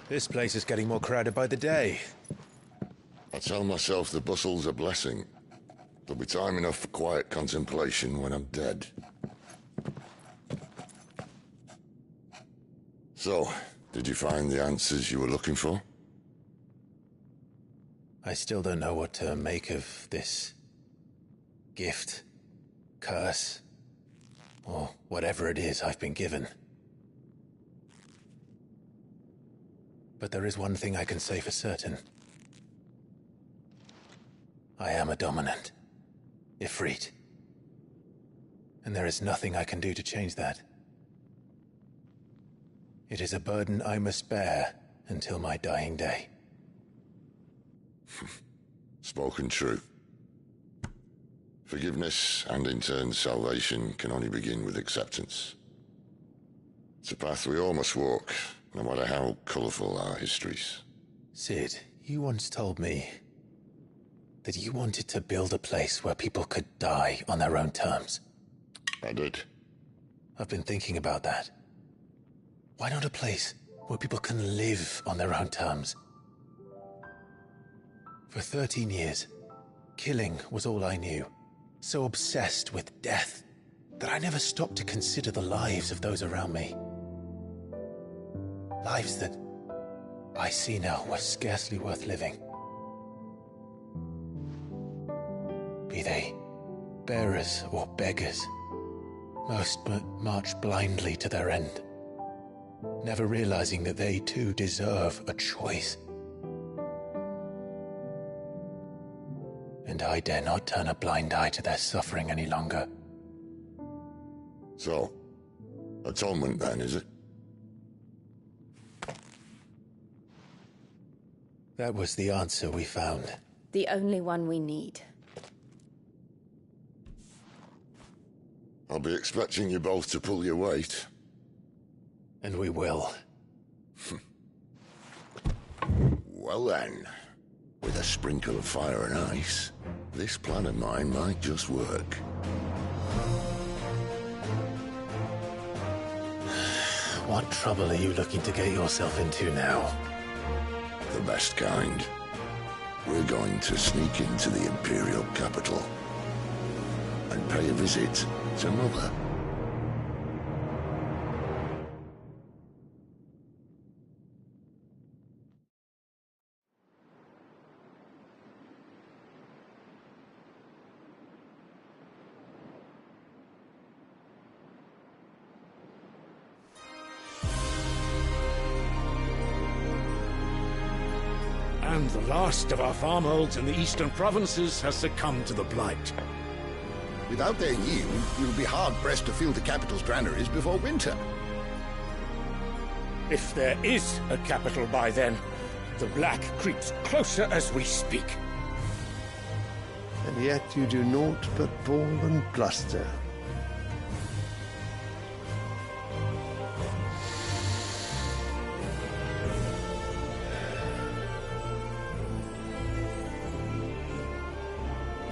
This place is getting more crowded by the day. I tell myself the bustle's a blessing. There'll be time enough for quiet contemplation when I'm dead. So, did you find the answers you were looking for? I still don't know what to make of this gift, curse, or whatever it is I've been given. But there is one thing I can say for certain. I am a dominant, Ifrit. And there is nothing I can do to change that. It is a burden I must bear until my dying day. Spoken true. Forgiveness, and in turn salvation, can only begin with acceptance. It's a path we all must walk, no matter how colourful our histories. Sid, you once told me that you wanted to build a place where people could die on their own terms. I did. I've been thinking about that. Why not a place where people can live on their own terms? For 13 years, killing was all I knew. So obsessed with death that I never stopped to consider the lives of those around me. Lives that I see now were scarcely worth living. Be they bearers or beggars, most march blindly to their end, never realizing that they too deserve a choice. And I dare not turn a blind eye to their suffering any longer. So, atonement then, is it? That was the answer we found. The only one we need. I'll be expecting you both to pull your weight. And we will. Well then, with a sprinkle of fire and ice, this plan of mine might just work. What trouble are you looking to get yourself into now? The best kind. We're going to sneak into the Imperial capital and pay a visit to Mother. And the last of our farmholds in the eastern provinces has succumbed to the blight. Without their yield, we will be hard-pressed to fill the capital's granaries before winter. If there is a capital by then, the black creeps closer as we speak. And yet you do naught but bawl and bluster.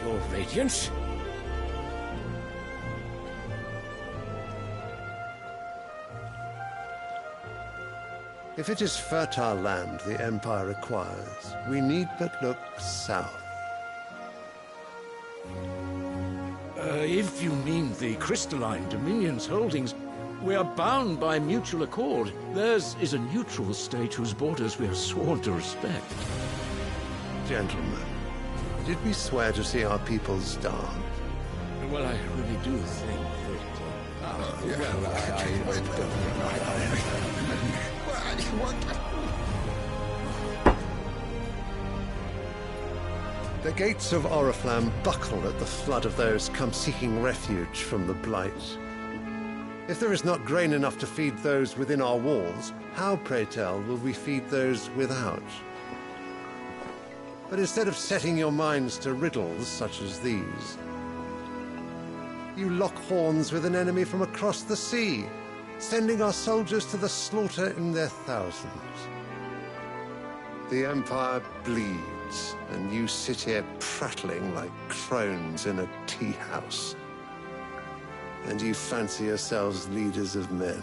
Your Radiance? If it is fertile land the Empire requires, we need but look south. If you mean the crystalline Dominion's holdings, we are bound by mutual accord. Theirs is a neutral state whose borders we are sworn to respect. Gentlemen, did we swear to see our people starve? Well, I really do think The gates of Oriflamme buckle at the flood of those come seeking refuge from the blight. If there is not grain enough to feed those within our walls, how, pray tell, will we feed those without? But instead of setting your minds to riddles such as these, you lock horns with an enemy from across the sea, sending our soldiers to the slaughter in their thousands. The Empire bleeds, and you sit here prattling like crones in a tea house. And you fancy yourselves leaders of men.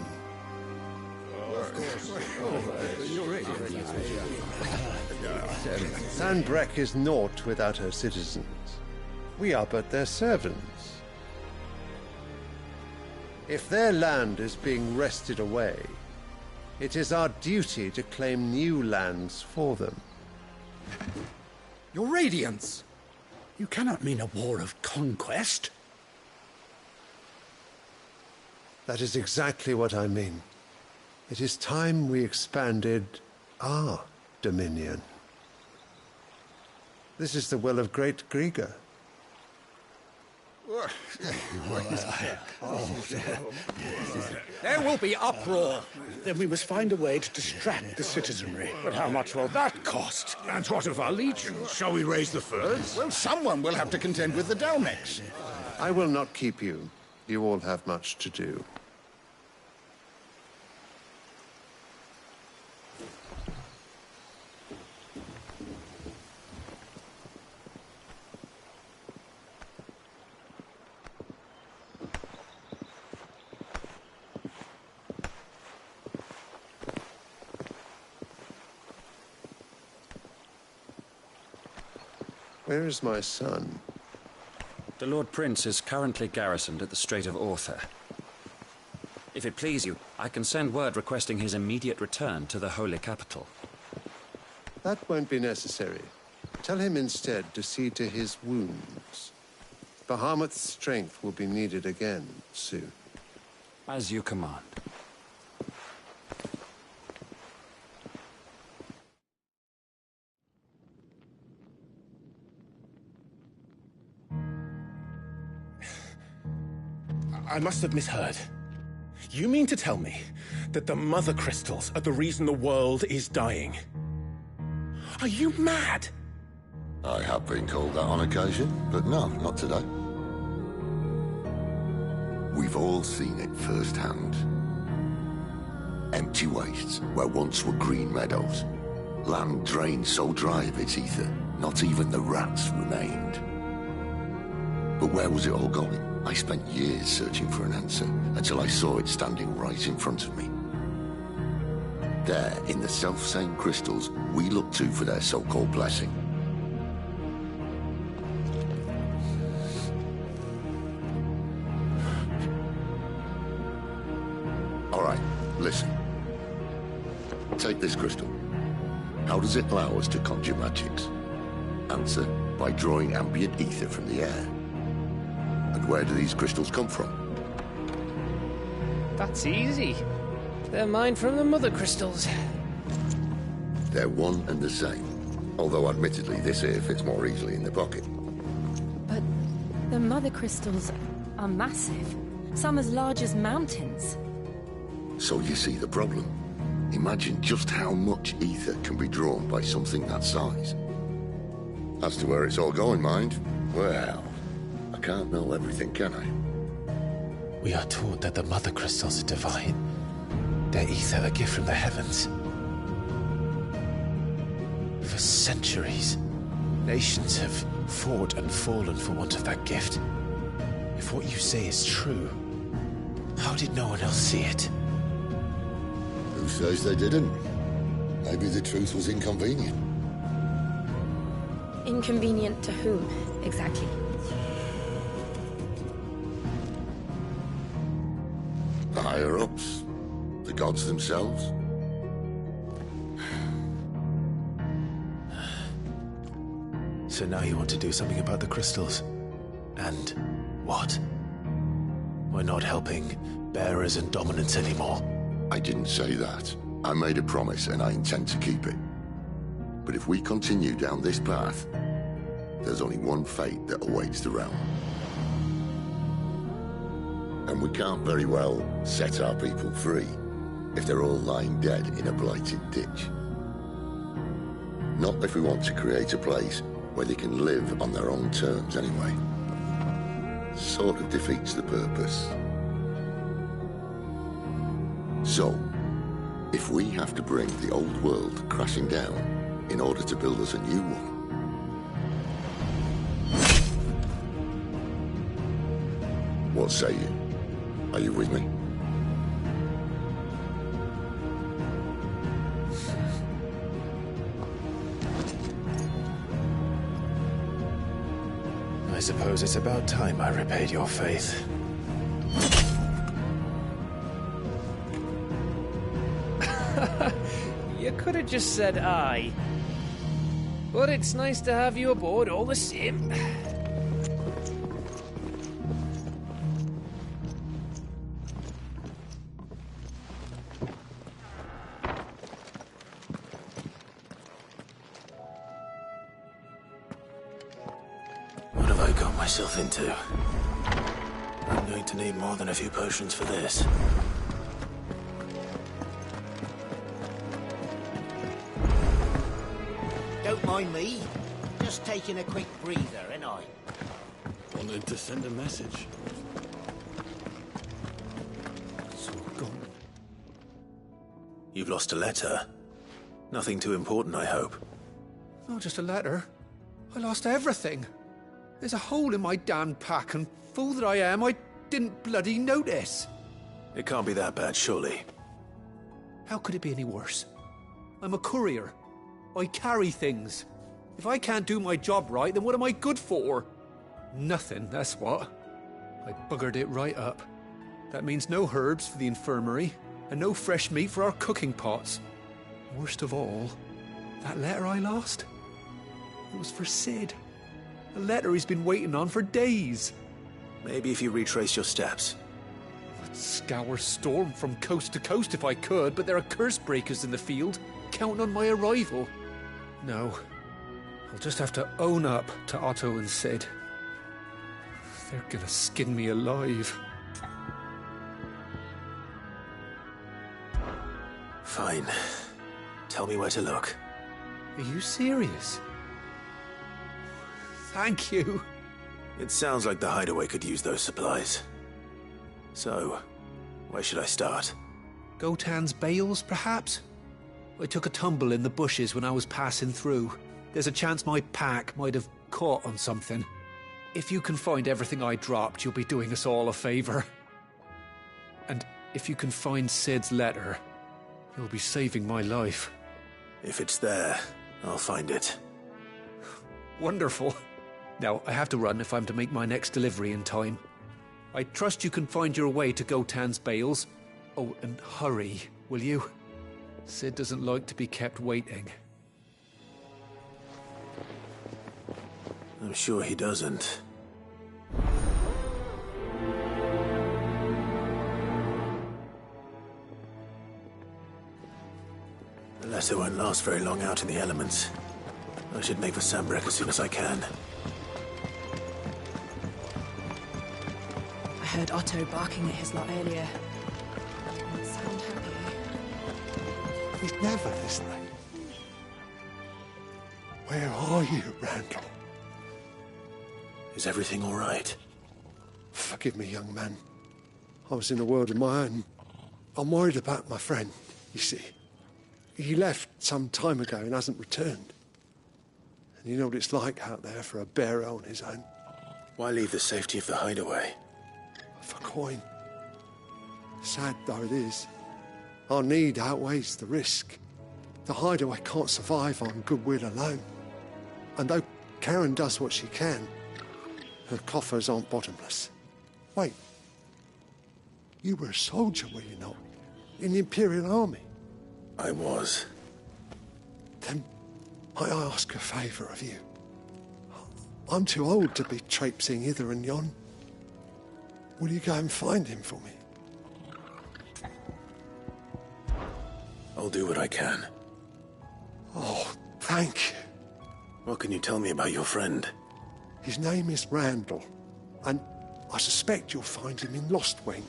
Sanbreque is naught without her citizens. We are but their servants. If their land is being wrested away, it is our duty to claim new lands for them. Your Radiance! You cannot mean a war of conquest. That is exactly what I mean. It is time we expanded our dominion. This is the will of great Grieger. There will be uproar. Then we must find a way to distract the citizenry. But how much will that cost? And what of our legions? Shall we raise the furs? Well, someone will have to contend with the Dalmex. I will not keep you. You all have much to do. Where is my son? The Lord Prince is currently garrisoned at the Strait of Arthur. If it please you, I can send word requesting his immediate return to the Holy Capital. That won't be necessary. Tell him instead to see to his wounds. Bahamut's strength will be needed again soon. As you command. I must have misheard. You mean to tell me that the Mother Crystals are the reason the world is dying? Are you mad? I have been called that on occasion, but no, not today. We've all seen it firsthand. Empty wastes where once were green meadows. Land drained so dry of its ether, not even the rats remained. But where was it all going? I spent years searching for an answer, until I saw it standing right in front of me. There, in the self-same crystals we look to for their so-called blessing. All right, listen. Take this crystal. How does it allow us to conjure magics? Answer, by drawing ambient ether from the air. And where do these crystals come from? That's easy. They're mined from the Mother Crystals. They're one and the same. Although admittedly this here fits more easily in the pocket. But the Mother Crystals are massive. Some as large as mountains. So you see the problem. Imagine just how much ether can be drawn by something that size. As to where it's all going, mind, well, I can't know everything, can I? We are taught that the Mother Crystals are divine. Their ether a gift from the heavens. For centuries, nations have fought and fallen for want of that gift. If what you say is true, how did no one else see it? Who says they didn't? Maybe the truth was inconvenient. Inconvenient to whom, exactly? The higher-ups? The gods themselves? So now you want to do something about the crystals? And what? We're not helping bearers and dominants anymore. I didn't say that. I made a promise and I intend to keep it. But if we continue down this path, there's only one fate that awaits the realm. And we can't very well set our people free if they're all lying dead in a blighted ditch. Not if we want to create a place where they can live on their own terms anyway. Sort of defeats the purpose. So, if we have to bring the old world crashing down in order to build us a new one, what say you? Are you with me? I suppose it's about time I repaid your faith. You could have just said aye. But it's nice to have you aboard all the same. What have I got myself into? I'm going to need more than a few potions for this. Don't mind me. Just taking a quick breather, ain't I? Wanted to send a message. It's all gone. You've lost a letter. Nothing too important, I hope. Not just a letter. I lost everything. There's a hole in my damn pack, and fool that I am, I didn't bloody notice. It can't be that bad, surely. How could it be any worse? I'm a courier. I carry things. If I can't do my job right, then what am I good for? Nothing, that's what. I buggered it right up. That means no herbs for the infirmary, and no fresh meat for our cooking pots. Worst of all, that letter I lost, it was for Sid. A letter he's been waiting on for days. Maybe if you retrace your steps. I'd scour Storm from coast to coast if I could, but there are curse breakers in the field, counting on my arrival. No, I'll just have to own up to Otto and Sid. They're gonna skin me alive. Fine. Tell me where to look. Are you serious? Thank you. It sounds like the hideaway could use those supplies. So, where should I start? Gotan's bales, perhaps? I took a tumble in the bushes when I was passing through. There's a chance my pack might have caught on something. If you can find everything I dropped, you'll be doing us all a favor. And if you can find Sid's letter, you'll be saving my life. If it's there, I'll find it. Wonderful. Now, I have to run if I'm to make my next delivery in time. I trust you can find your way to Gotan's bales. Oh, and hurry, will you? Sid doesn't like to be kept waiting. I'm sure he doesn't. The letter won't last very long out in the elements. I should make for Sambrek as soon as I can. I heard Otto barking at his lot earlier. Didn't sound happy. He's never listening. Where are you, Randall? Is everything all right? Forgive me, young man. I was in a world of my own. I'm worried about my friend, you see. He left some time ago and hasn't returned. And you know what it's like out there for a bearer on his own. Why leave the safety of the hideaway? For coin. Sad though it is, our need outweighs the risk. The hideaway can't survive on goodwill alone. And though Karen does what she can, her coffers aren't bottomless. Wait. You were a soldier, were you not? In the Imperial Army? I was. Then I ask a favour of you. I'm too old to be traipsing hither and yon. Will you go and find him for me? I'll do what I can. Oh, thank you. What can you tell me about your friend? His name is Randall, and I suspect you'll find him in Lost Wing.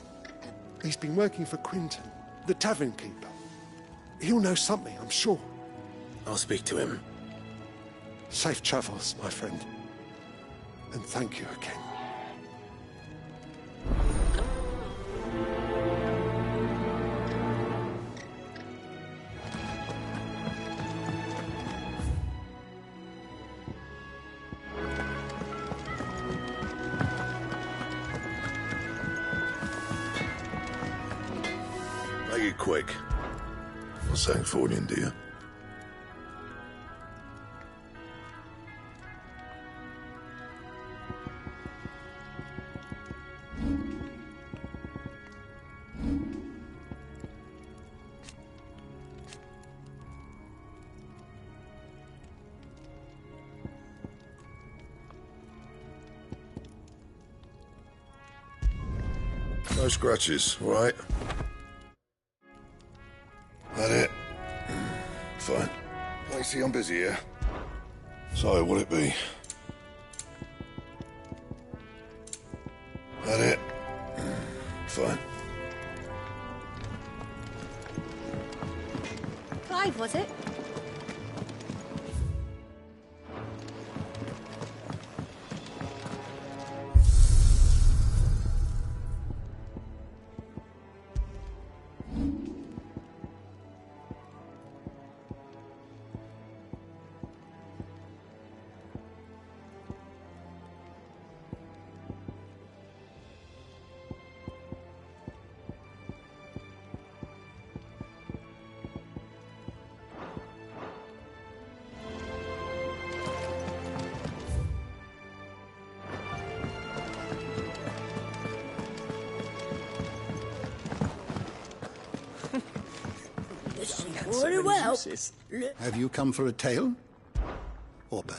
He's been working for Quinton, the tavern keeper. He'll know something, I'm sure. I'll speak to him. Safe travels, my friend. And thank you again. Make it quick. Not saying forwarding, do you? No scratches, all right? That it? Fine. I see I'm busy here. So, what'll it be? That it? Fine. Clive, was it? Very well. Have you come for a tale? Orba.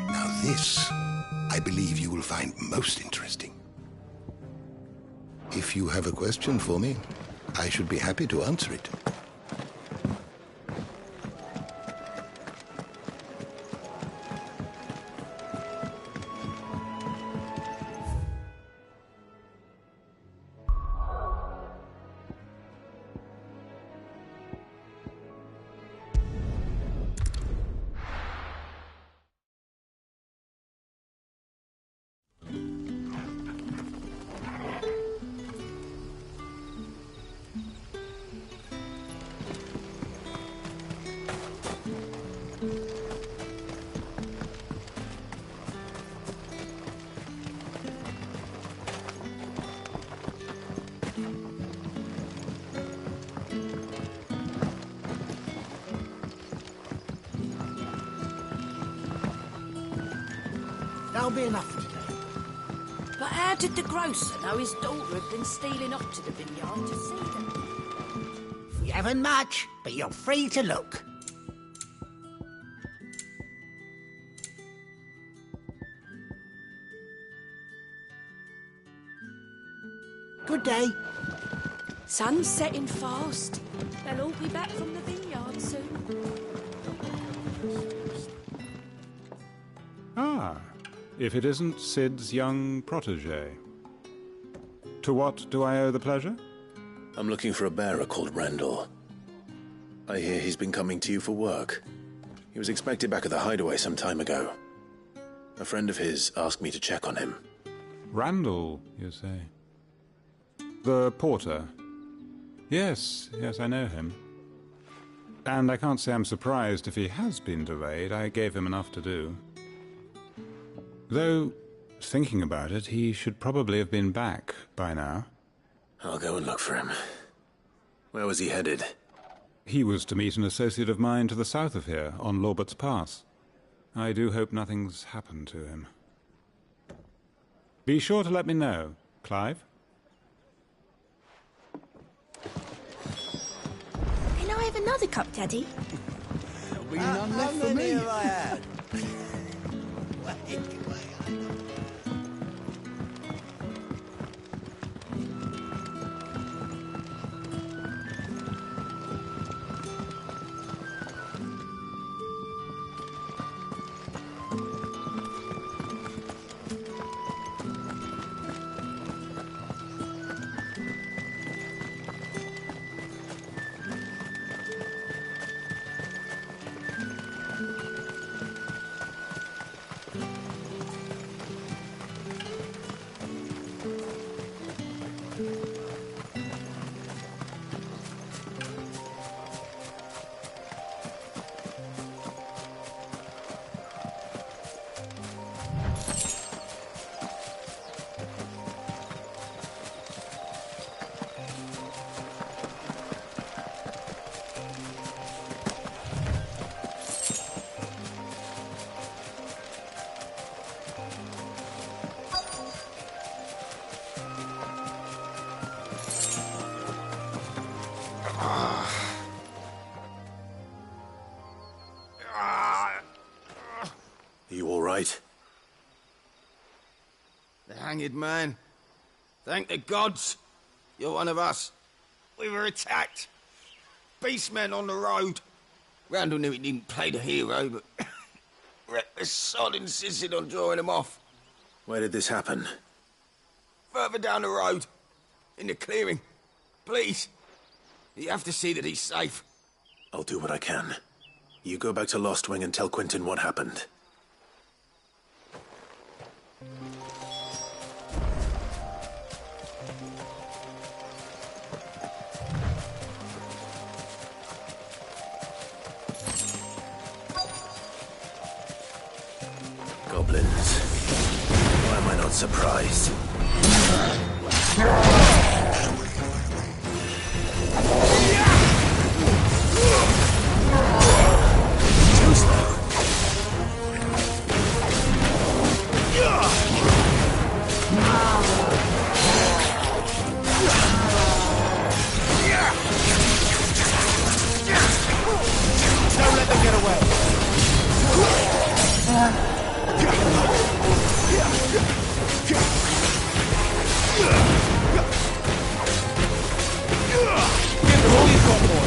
Now this, I believe you will find most interesting. If you have a question for me, I should be happy to answer it. That'll be enough for today. But how did the grocer know his daughter had been stealing off to the vineyard to see them? We haven't much, but you're free to look. Good day. Sun's setting fast. They'll all be back from the vineyard soon. Ah, if it isn't Sid's young protege. To what do I owe the pleasure? I'm looking for a bearer called Randall. I hear he's been coming to you for work. He was expected back at the hideaway some time ago. A friend of his asked me to check on him. Randall, you say? The porter? Yes, I know him. And I can't say I'm surprised if he has been delayed. I gave him enough to do. Though, thinking about it, he should probably have been back by now. I'll go and look for him. Where was he headed? He was to meet an associate of mine to the south of here, on Lorbert's Pass. I do hope nothing's happened to him. Be sure to let me know, Clive. Can I have another cup, Daddy? There'll be none left for me. right? The hanged man. Thank the gods. You're one of us. We were attacked. Beastmen on the road. Randall knew he didn't play the hero, but reckless sod insisted on drawing him off. Where did this happen? Further down the road. In the clearing. Please. You have to see that he's safe. I'll do what I can. You go back to Lost Wing and tell Quentin what happened. Goblins. Why am I not surprised? Too slow. Don't let them get away. Give them all you've got, boy.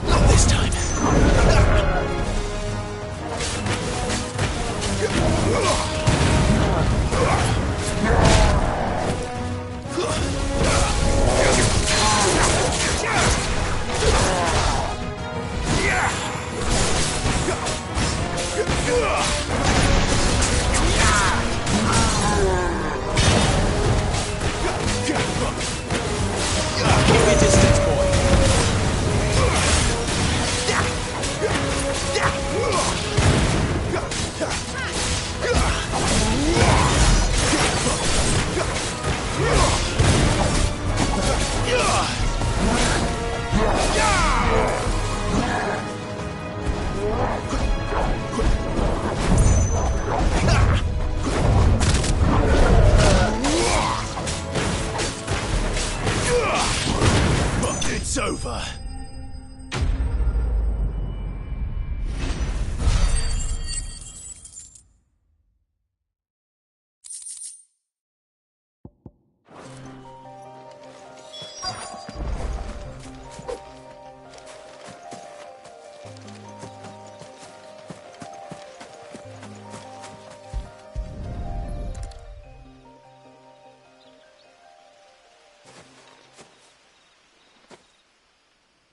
Not this time. Keep your distance, boy. It's over.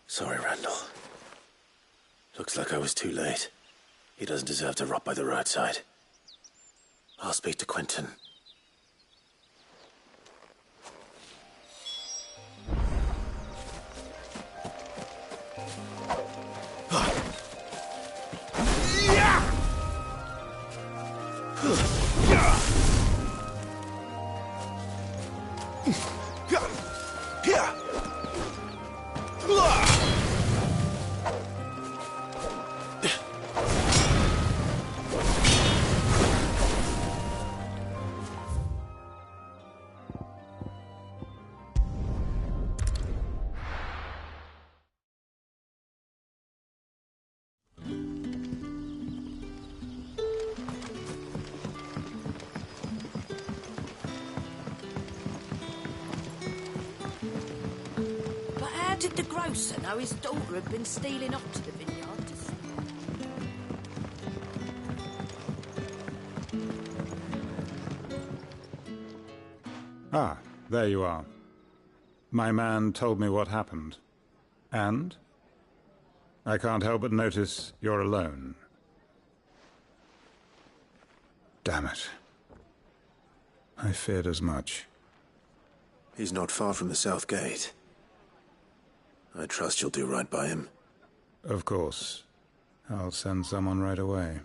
Sorry, Randall. Looks like I was too late. He doesn't deserve to rot by the roadside. I'll speak to Quentin. But how did the grocer know his daughter had been stealing off to the vineyard to see? Ah, there you are. My man told me what happened. And? I can't help but notice you're alone. Damn it. I feared as much. He's not far from the south gate. I trust you'll do right by him. Of course. I'll send someone right away.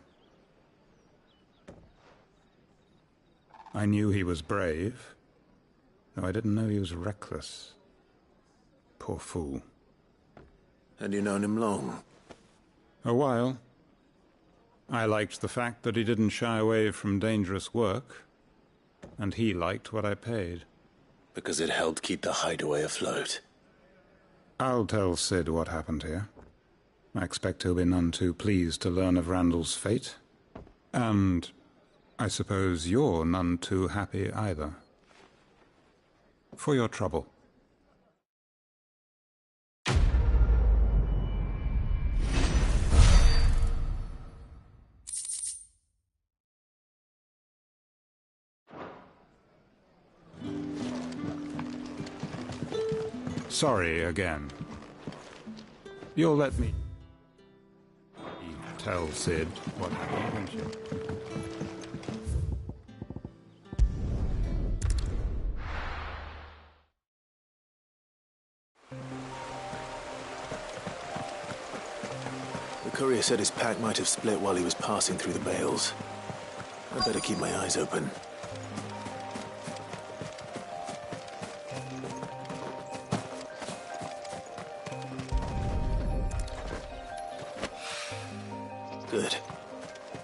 I knew he was brave, though I didn't know he was reckless. Poor fool. And you known him long? A while. I liked the fact that he didn't shy away from dangerous work, and he liked what I paid. Because it helped keep the hideaway afloat. I'll tell Sid what happened here. I expect he'll be none too pleased to learn of Randall's fate. And I suppose you're none too happy either. For your trouble. Sorry again. You'll let me tell Sid what happened, won't you? The courier said his pack might have split while he was passing through the bales. I'd better keep my eyes open. Good.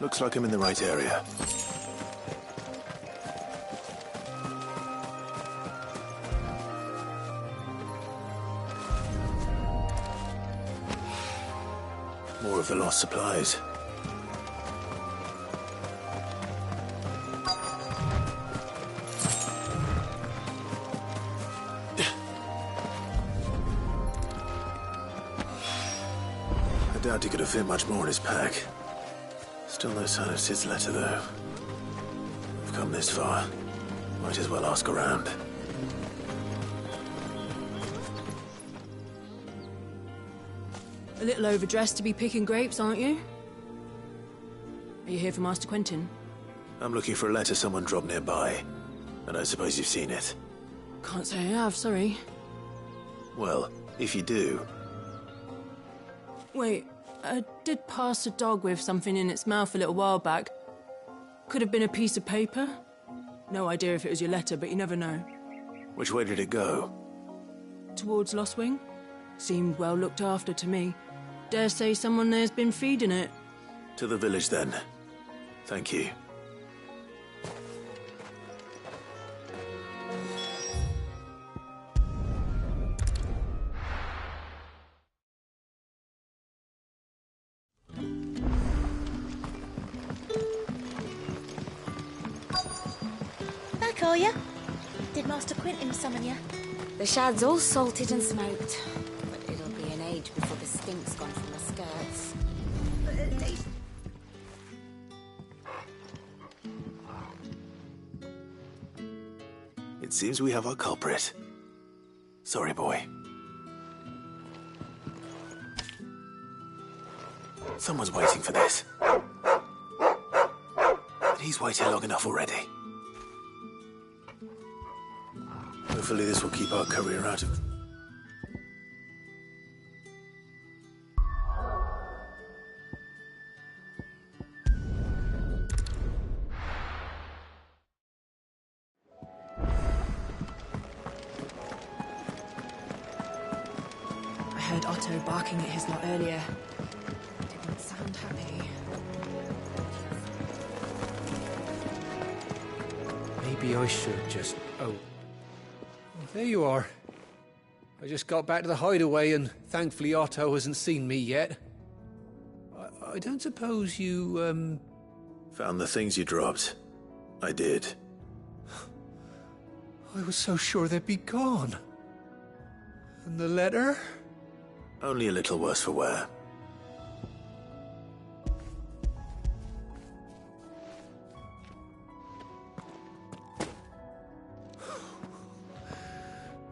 Looks like I'm in the right area. More of the lost supplies. I doubt he could have fit much more in his pack. Still no sign of Sid's letter, though. We've come this far. Might as well ask around. A little overdressed to be picking grapes, aren't you? Are you here for Master Quentin? I'm looking for a letter someone dropped nearby. And I suppose you've seen it. Can't say I have, sorry. Well, if you do... Wait, I did pass a dog with something in its mouth a little while back. Could have been a piece of paper. No idea if it was your letter, but you never know. Which way did it go? Towards Lostwing. Seemed well looked after to me. Dare say someone there's been feeding it. To the village, then. Thank you. Back, are ya? Did Master Quentin summon ya? The shad's all salted and smoked, but it'll be an age before the stink's gone from the skirts. But at least... It seems we have our culprit. Sorry, boy. Someone's waiting for this. But he's waited long enough already. Hopefully this will keep our courier out of... I heard Otto barking at his lot earlier. Didn't sound happy. Maybe I should just... Oh, there you are. I just got back to the hideaway and thankfully Otto hasn't seen me yet. I don't suppose you, Found the things you dropped. I did. I was so sure they'd be gone. And the letter? Only a little worse for wear.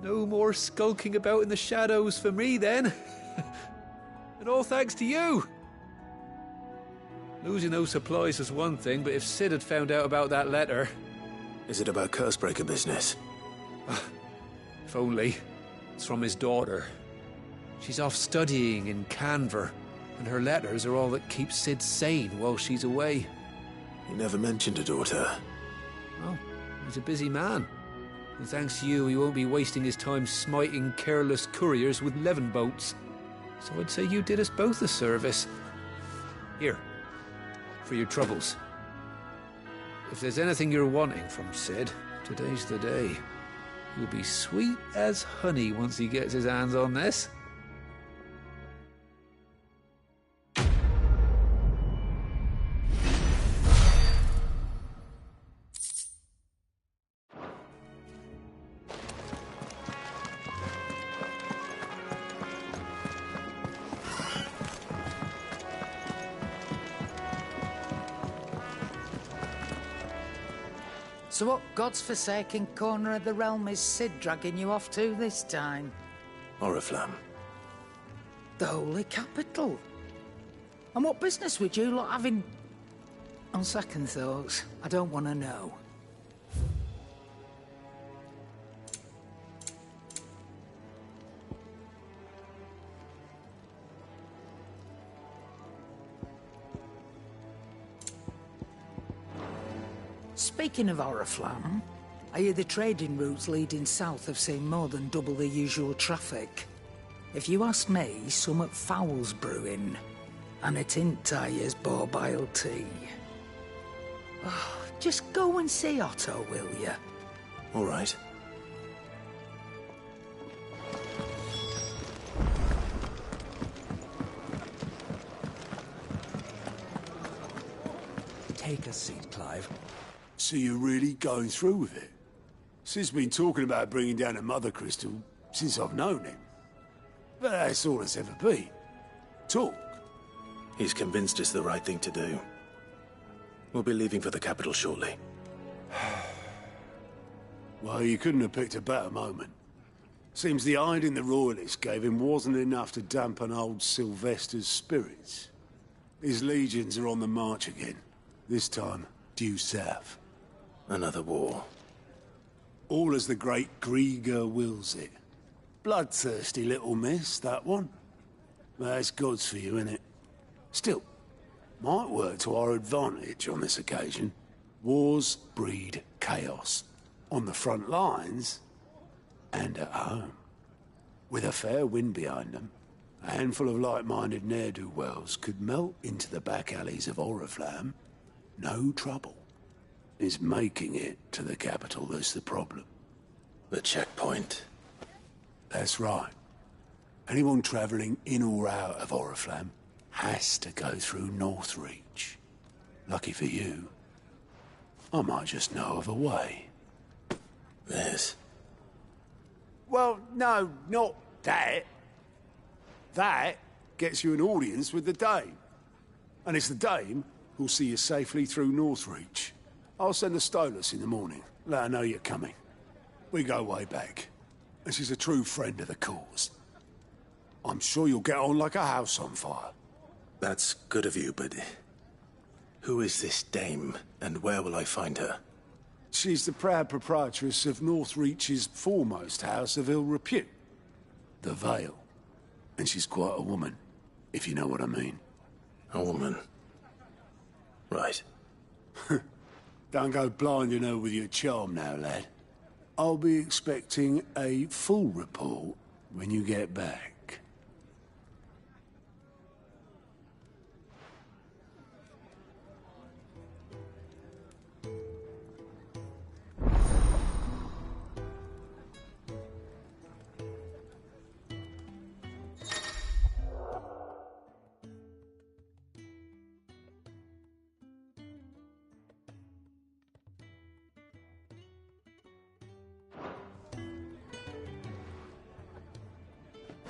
No more skulking about in the shadows for me, then. And all thanks to you. Losing those supplies is one thing, but if Sid had found out about that letter... Is it about Cursebreaker business? If only. It's from his daughter. She's off studying in Canver, and her letters are all that keep Sid sane while she's away. He never mentioned a daughter. Well, he's a busy man. And thanks to you, he won't be wasting his time smiting careless couriers with levin boats. So I'd say you did us both a service. Here. For your troubles. If there's anything you're wanting from Sid, today's the day. He'll be sweet as honey once he gets his hands on this. So what God's forsaken corner of the realm is Sid dragging you off to this time? Oriflamme. The Holy Capital. And what business would you lot have in... On second thoughts, I don't want to know. Speaking of Oriflamme, I hear the trading routes leading south have seen more than double the usual traffic. If you ask me, summat foul's brewing, and it ain't Tyre's borbile tea. Oh, just go and see Otto, will you? All right. Take a seat, Clive. So you're really going through with it? Sid's been talking about bringing down a mother crystal since I've known him. But that's all it's ever been. Talk. He's convinced it's the right thing to do. We'll be leaving for the capital shortly. Well, you couldn't have picked a better moment. Seems the hiding the Royalists gave him wasn't enough to dampen old Sylvester's spirits. His legions are on the march again. This time, due south. Another war. All as the great Grieger wills it. Bloodthirsty little miss, that one. That's God's for you, innit? Still, might work to our advantage on this occasion. Wars breed chaos. On the front lines, and at home. With a fair wind behind them, a handful of like-minded ne'er-do-wells could melt into the back alleys of Oriflamme. No trouble. It's making it to the capital that's the problem. The checkpoint. That's right. Anyone travelling in or out of Oriflamme has to go through Northreach. Lucky for you, I might just know of a way. This? Well, no, not that. That gets you an audience with the Dame. And it's the Dame who'll see you safely through Northreach. I'll send the Stolas in the morning. Let her know you're coming. We go way back. And she's a true friend of the cause. I'm sure you'll get on like a house on fire. That's good of you, but... who is this dame, and where will I find her? She's the proud proprietress of Northreach's foremost house of ill repute. The Vale. And she's quite a woman, if you know what I mean. A woman? Right. Don't go blinding her with your charm now, lad. I'll be expecting a full report when you get back.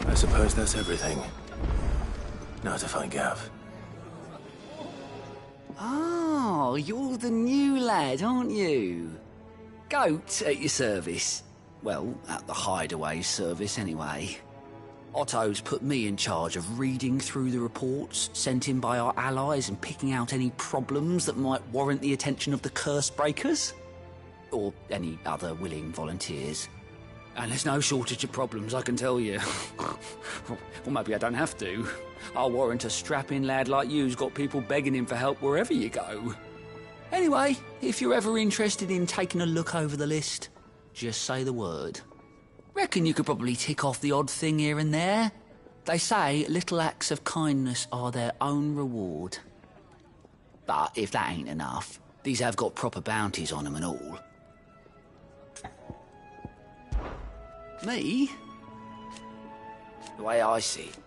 I suppose that's everything. Now to find Gav. Oh, you're the new lad, aren't you? Goat at your service. Well, at the hideaway service, anyway. Otto's put me in charge of reading through the reports sent in by our allies and picking out any problems that might warrant the attention of the curse breakers. Or any other willing volunteers. And there's no shortage of problems, I can tell you. Well, maybe I don't have to. I'll warrant a strapping lad like you's got people begging him for help wherever you go. Anyway, if you're ever interested in taking a look over the list, just say the word. Reckon you could probably tick off the odd thing here and there. They say little acts of kindness are their own reward. But if that ain't enough, these have got proper bounties on them and all. Me? The way I see it.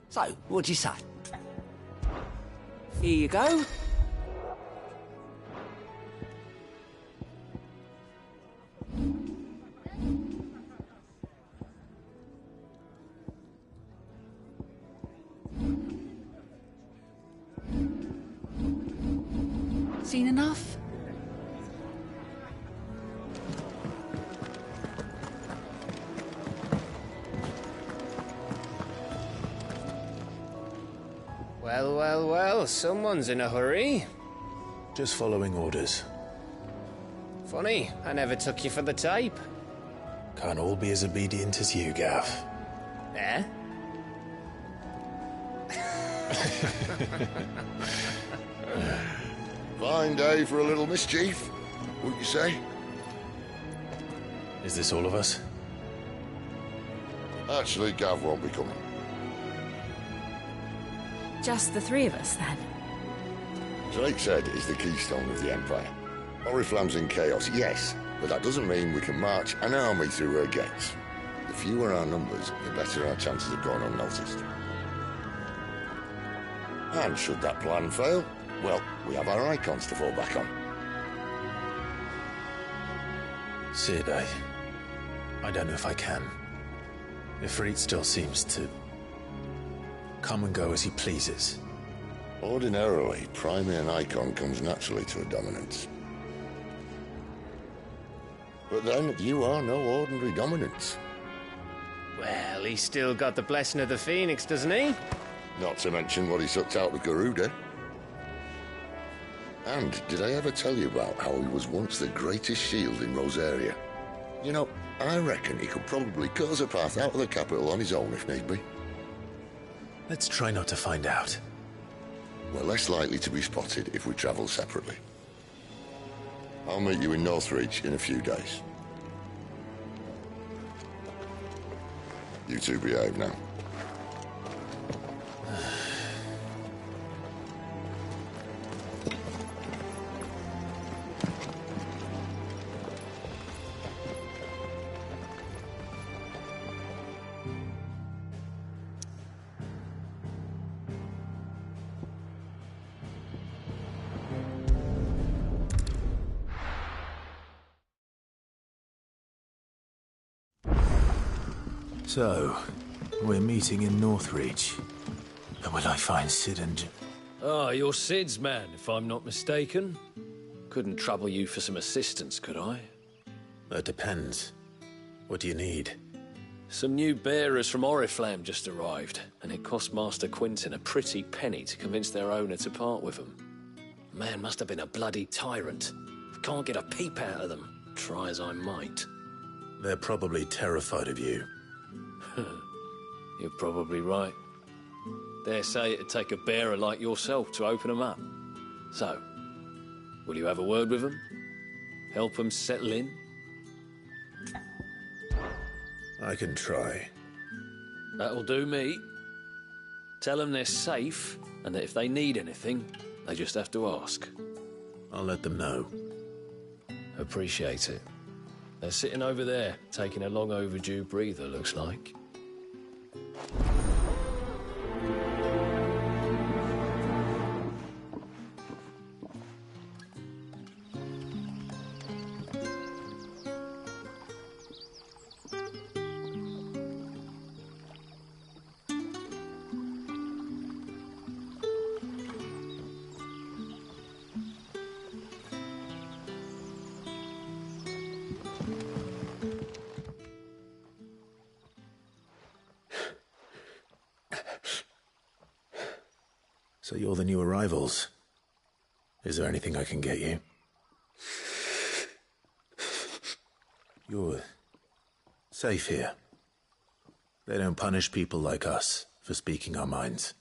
So, what'd you say? Here you go. Seen enough? Well, well, well, someone's in a hurry. Just following orders. Funny, I never took you for the type. Can't all be as obedient as you, Gav. Eh? Fine day for a little mischief, wouldn't you say? Is this all of us? Actually, Gav won't be coming. Just the three of us, then? Drake said is the keystone of the Empire. Oriflamme's in chaos, yes, but that doesn't mean we can march an army through her gates. The fewer our numbers, the better our chances of going unnoticed. And should that plan fail, well, we have our icons to fall back on. Sid, I don't know if I can. Ifrit still seems to come and go as he pleases. Ordinarily, priming an icon comes naturally to a dominance. But then, you are no ordinary dominance. Well, he's still got the blessing of the Phoenix, doesn't he? Not to mention what he sucked out of Garuda. And did I ever tell you about how he was once the greatest shield in Rosaria? You know, I reckon he could probably cut us a path out of the capital on his own if need be. Let's try not to find out. We're less likely to be spotted if we travel separately. I'll meet you in Northreach in a few days. You two behave now. So, we're meeting in Northreach. But will I find Sid and... Ah, you're Sid's man, if I'm not mistaken. Couldn't trouble you for some assistance, could I? That depends. What do you need? Some new bearers from Oriflamme just arrived, and it cost Master Quinton a pretty penny to convince their owner to part with them. Man must have been a bloody tyrant. I can't get a peep out of them, try as I might. They're probably terrified of you. You're probably right. Dare say it'd take a bearer like yourself to open them up. So, will you have a word with them? Help them settle in? I can try. That'll do me. Tell them they're safe, and that if they need anything, they just have to ask. I'll let them know. Appreciate it. They're sitting over there, taking a long overdue breather, looks like. So you're the new arrivals. Is there anything I can get you? You're safe here. They don't punish people like us for speaking our minds.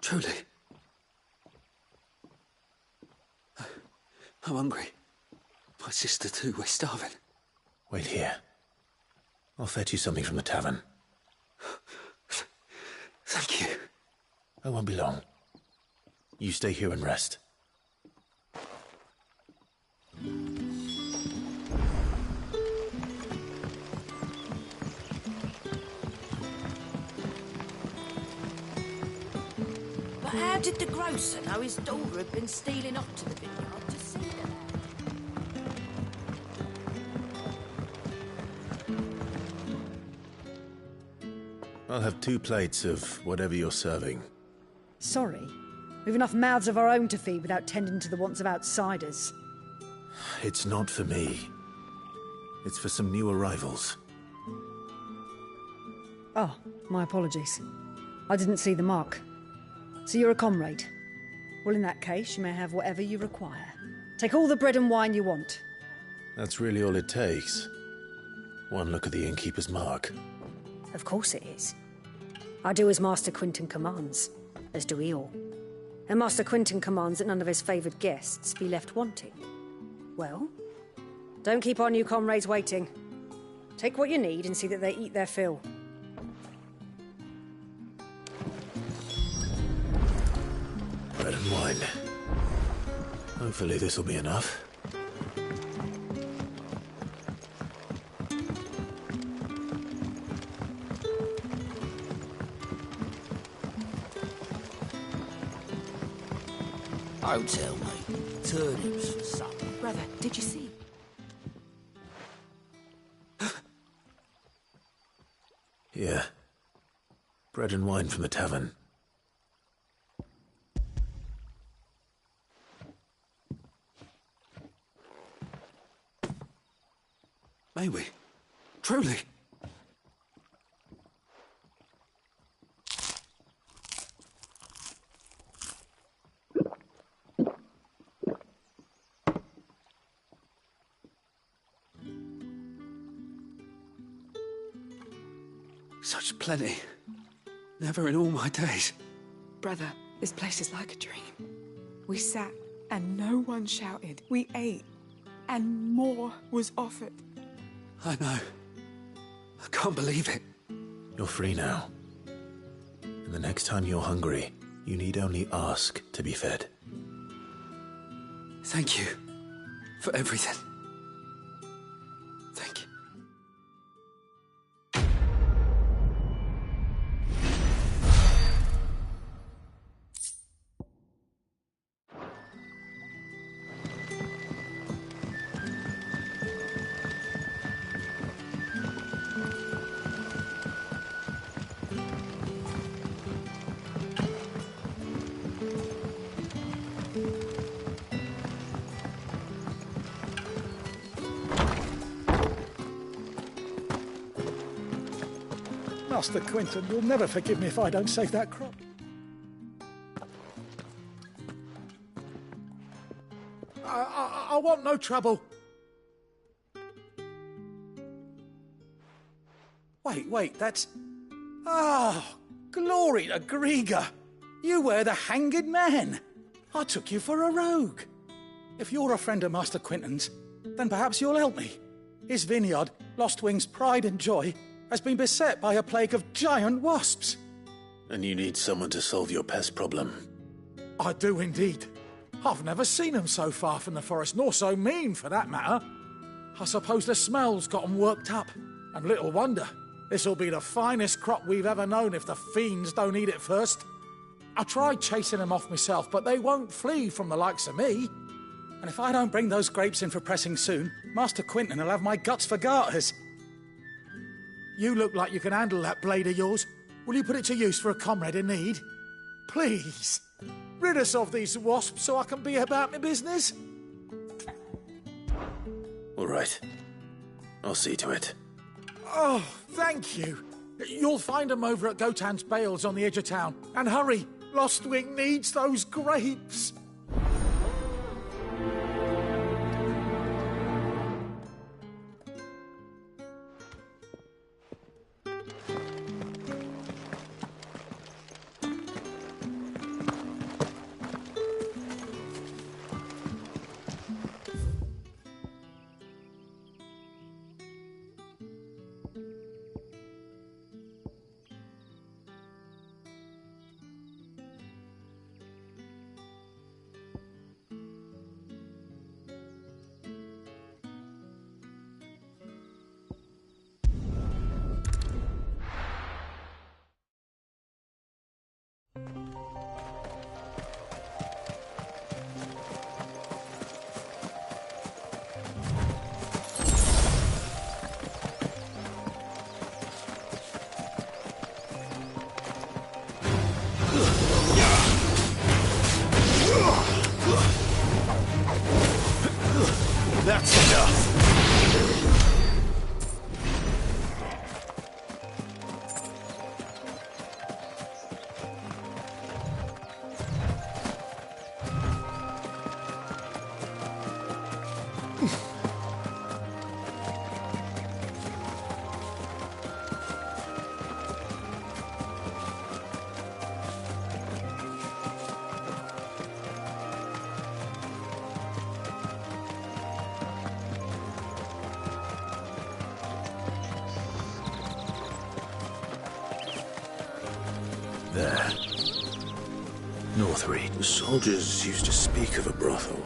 Truly. I'm hungry. My sister too, we're starving. Wait here. I'll fetch you something from the tavern. Thank you. I won't be long. You stay here and rest. But how did the grocer know his daughter had been stealing up to the vineyard to see them? I'll have 2 plates of whatever you're serving. Sorry. We've enough mouths of our own to feed without tending to the wants of outsiders. It's not for me. It's for some new arrivals. Oh, my apologies. I didn't see the mark. So you're a comrade. Well, in that case, you may have whatever you require. Take all the bread and wine you want. That's really all it takes. One look at the innkeeper's mark. Of course it is. I do as Master Quinton commands, as do we all. And Master Quinton commands that none of his favoured guests be left wanting. Well, don't keep our new comrades waiting. Take what you need and see that they eat their fill. Bread and wine. Hopefully this'll be enough. Don't tell me. Turnips for supper. Brother, did you see? Yeah. Bread and wine from the tavern. May we? Truly? Such plenty. Never in all my days. Brother, this place is like a dream. We sat and no one shouted. We ate and more was offered. I know. I can't believe it. You're free now. And the next time you're hungry, you need only ask to be fed. Thank you for everything. Thank you. Master Quinton will never forgive me if I don't save that crop. I want no trouble. Wait, that's... Ah, glory to Griga. You were the hanged man. I took you for a rogue. If you're a friend of Master Quinton's, then perhaps you'll help me. His vineyard, Lostwing's pride and joy, has been beset by a plague of giant wasps. And you need someone to solve your pest problem. I do indeed. I've never seen them so far from the forest, nor so mean, for that matter. I suppose the smell's got 'em worked up. And little wonder. This'll be the finest crop we've ever known if the fiends don't eat it first. I tried chasing them off myself, but they won't flee from the likes of me. And if I don't bring those grapes in for pressing soon, Master Quinton will have my guts for garters. You look like you can handle that blade of yours. Will you put it to use for a comrade in need? Please, rid us of these wasps so I can be about my business. All right. I'll see to it. Oh, thank you. You'll find them over at Gotan's Bales on the edge of town. And hurry, Lostwing needs those grapes. There. Northreed. The soldiers used to speak of a brothel.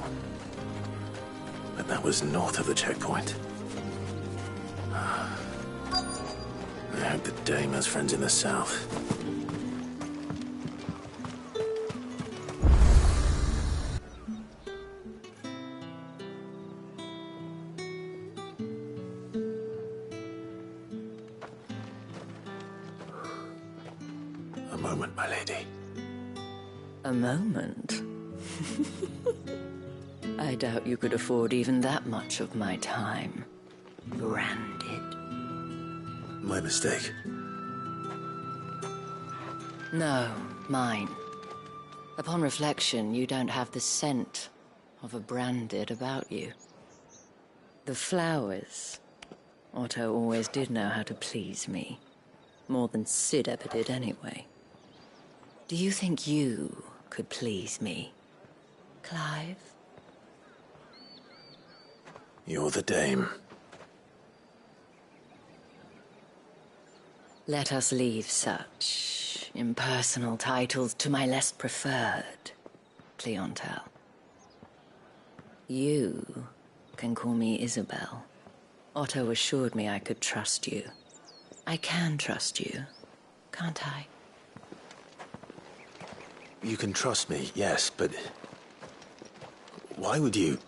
But that was north of the checkpoint. I hope the dame has friends in the south. A moment, my lady. A moment? I doubt you could afford even that much of my time. Branded. My mistake. No, mine. Upon reflection, you don't have the scent of a branded about you. The flowers. Otto always did know how to please me. More than Sid ever did anyway. Do you think you could please me, Clive? You're the dame. Let us leave such impersonal titles to my less preferred clientele. You can call me Isabel. Otto assured me I could trust you. I can trust you, can't I? You can trust me, yes, but... why would you...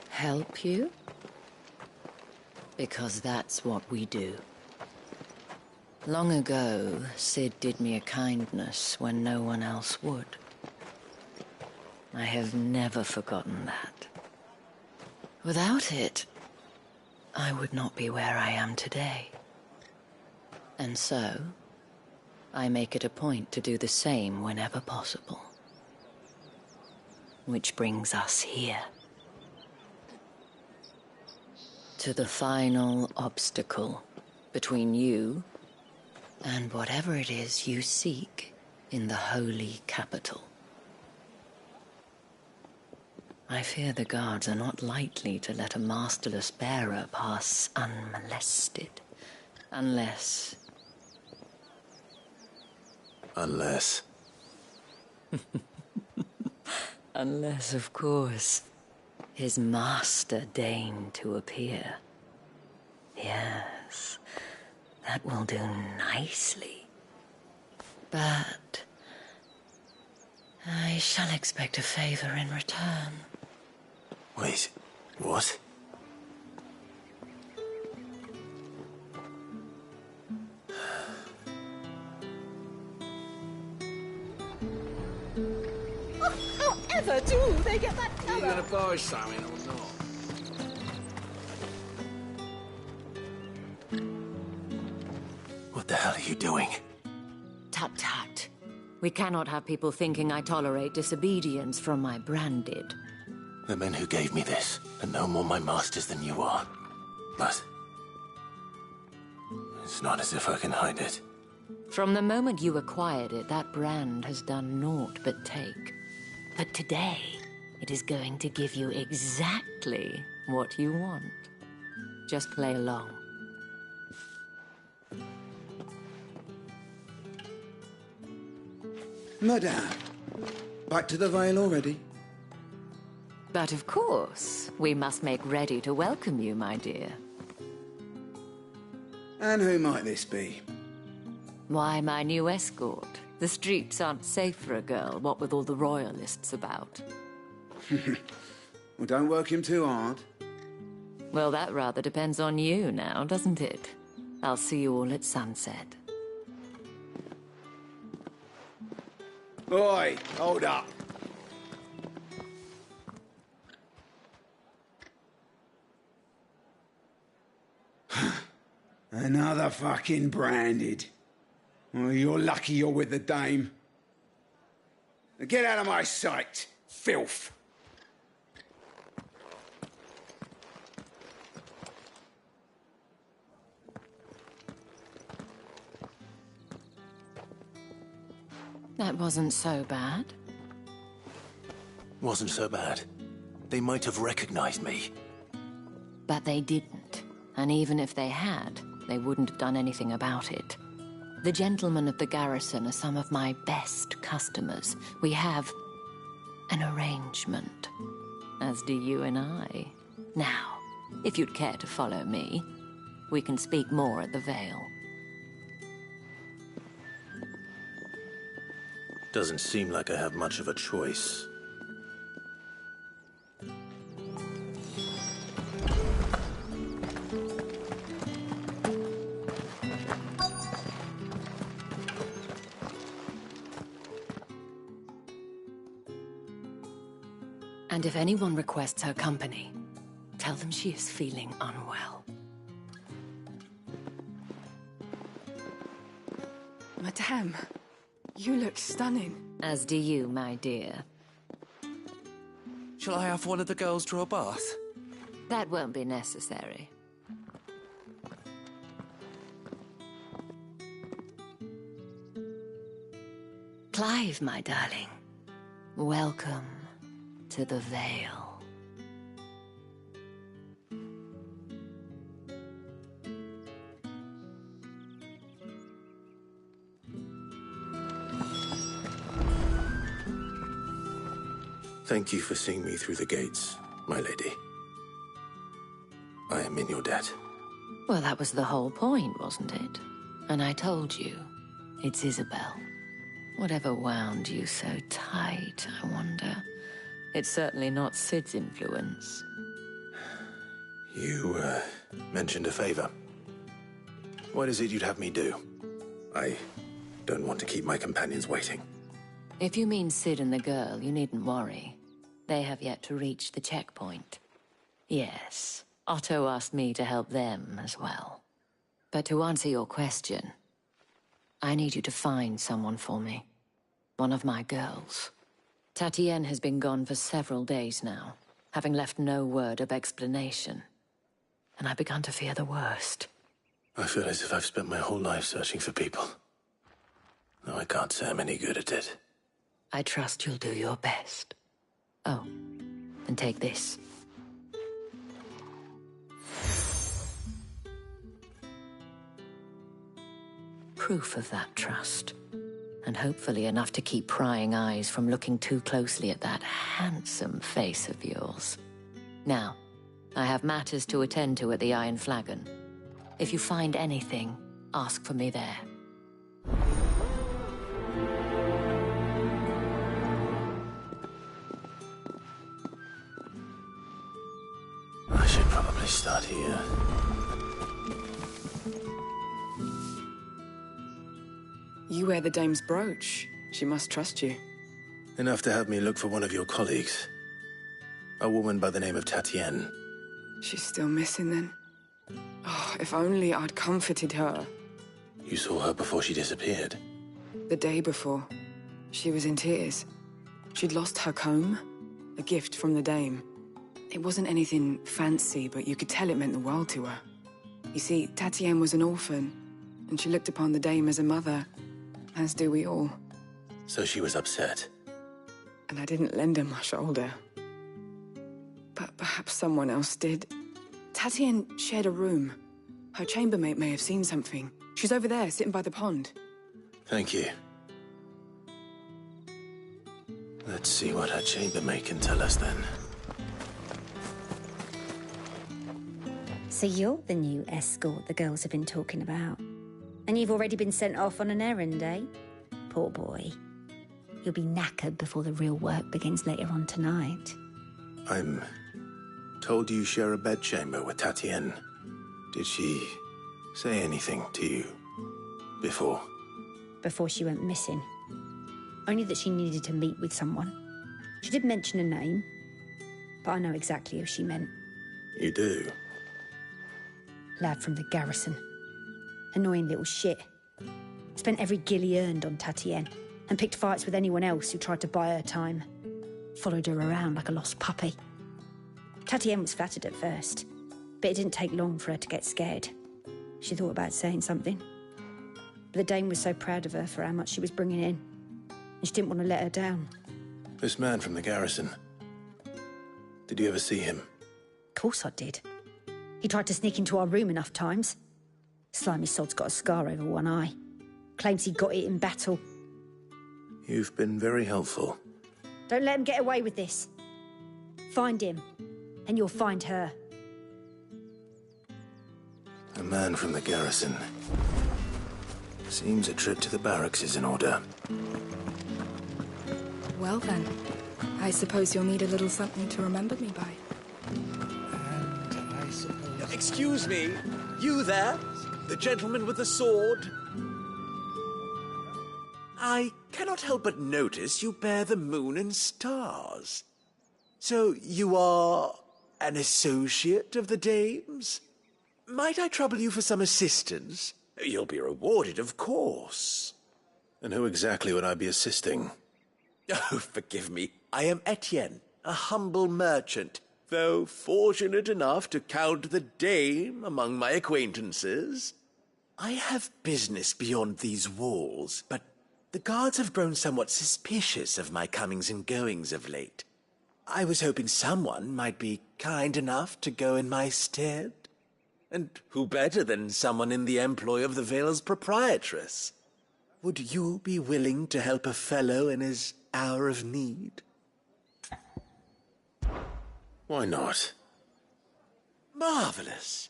Help you? Because that's what we do. Long ago, Sid did me a kindness when no one else would. I have never forgotten that. Without it, I would not be where I am today. And so, I make it a point to do the same whenever possible. Which brings us here. To the final obstacle between you and whatever it is you seek in the holy capital. I fear the guards are not likely to let a masterless bearer pass unmolested. Unless... Unless... Unless, of course, his master deigned to appear. Yes, that will do nicely. But I shall expect a favor in return. Wait, what? However do they get that colour? Are you gonna buy something or not? What the hell are you doing? Tut tut. We cannot have people thinking I tolerate disobedience from my branded. The men who gave me this are no more my masters than you are. But... it's not as if I can hide it. From the moment you acquired it, that brand has done naught but take. But today, it is going to give you exactly what you want. Just play along. Madame, back to the Vale already? But of course, we must make ready to welcome you, my dear. And who might this be? Why, my new escort. The streets aren't safe for a girl, what with all the royalists about. Well, don't work him too hard. Well, that rather depends on you now, doesn't it? I'll see you all at sunset. Oi, hold up. Another fucking branded. Well, you're lucky you're with the dame. Now get out of my sight, filth. That wasn't so bad. Wasn't so bad. They might have recognized me. But they didn't. And even if they had, they wouldn't have done anything about it. The gentlemen of the garrison are some of my best customers. We have an arrangement, as do you and I. Now, if you'd care to follow me, we can speak more at the Vale. Doesn't seem like I have much of a choice. And if anyone requests her company, tell them she is feeling unwell. Madame, you look stunning. As do you, my dear. Shall I have one of the girls draw a bath? That won't be necessary. Clive, my darling. Welcome to the Vale. Thank you for seeing me through the gates, my lady. I am in your debt. Well, that was the whole point, wasn't it? And I told you, it's Isabel. Whatever wound you so tight, I wonder. It's certainly not Sid's influence. You, mentioned a favor. What is it you'd have me do? I don't want to keep my companions waiting. If you mean Sid and the girl, you needn't worry. They have yet to reach the checkpoint. Yes, Otto asked me to help them as well. But to answer your question, I need you to find someone for me. One of my girls. Tatienne has been gone for several days now, having left no word of explanation. And I've begun to fear the worst. I feel as if I've spent my whole life searching for people. Though I can't say I'm any good at it. I trust you'll do your best. Oh, and take this. Proof of that trust. And hopefully enough to keep prying eyes from looking too closely at that handsome face of yours. Now, I have matters to attend to at the Iron Flagon. If you find anything, ask for me there. I should probably start here. You wear the dame's brooch. She must trust you. Enough to have me look for one of your colleagues. A woman by the name of Tatienne. She's still missing then? Oh, if only I'd comforted her. You saw her before she disappeared? The day before. She was in tears. She'd lost her comb, a gift from the dame. It wasn't anything fancy, but you could tell it meant the world to her. You see, Tatienne was an orphan, and she looked upon the dame as a mother, as do we all. So she was upset. And I didn't lend her my shoulder. But perhaps someone else did. Tatienne shared a room. Her chambermaid may have seen something. She's over there, sitting by the pond. Thank you. Let's see what her chambermaid can tell us then. So you're the new escort the girls have been talking about. And you've already been sent off on an errand, eh? Poor boy. You'll be knackered before the real work begins later on tonight. I'm told you share a bedchamber with Tatienne. Did she say anything to you before? Before she went missing. Only that she needed to meet with someone. She did mention a name, but I know exactly who she meant. You do? Lad from the garrison. Annoying little shit. Spent every guil he earned on Tatienne, and picked fights with anyone else who tried to buy her time. Followed her around like a lost puppy. Tatienne was flattered at first, but it didn't take long for her to get scared. She thought about saying something. But the dame was so proud of her for how much she was bringing in, and she didn't want to let her down. This man from the garrison. Did you ever see him? Of course I did. He tried to sneak into our room enough times. Slimy sod's got a scar over one eye. Claims he got it in battle. You've been very helpful. Don't let him get away with this. Find him, and you'll find her. A man from the garrison. Seems a trip to the barracks is in order. Well then, I suppose you'll need a little something to remember me by. And I suppose... Excuse me, you there? The gentleman with the sword? I cannot help but notice you bear the moon and stars. So you are an associate of the dame's? Might I trouble you for some assistance? You'll be rewarded, of course. And who exactly would I be assisting? Oh, forgive me. I am Etienne, a humble merchant, though fortunate enough to count the dame among my acquaintances. I have business beyond these walls, but the guards have grown somewhat suspicious of my comings and goings of late. I was hoping someone might be kind enough to go in my stead. And who better than someone in the employ of the Vale's proprietress? Would you be willing to help a fellow in his hour of need? Why not? Marvelous.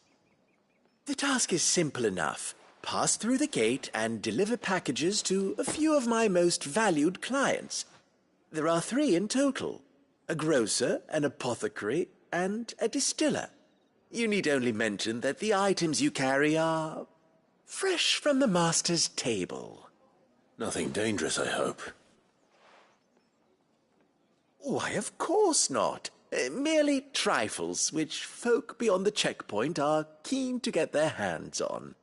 The task is simple enough. Pass through the gate and deliver packages to a few of my most valued clients. There are 3 in total: a grocer, an apothecary, and a distiller. You need only mention that the items you carry are fresh from the master's table. Nothing dangerous, I hope. Why, of course not. Merely trifles which folk beyond the checkpoint are keen to get their hands on.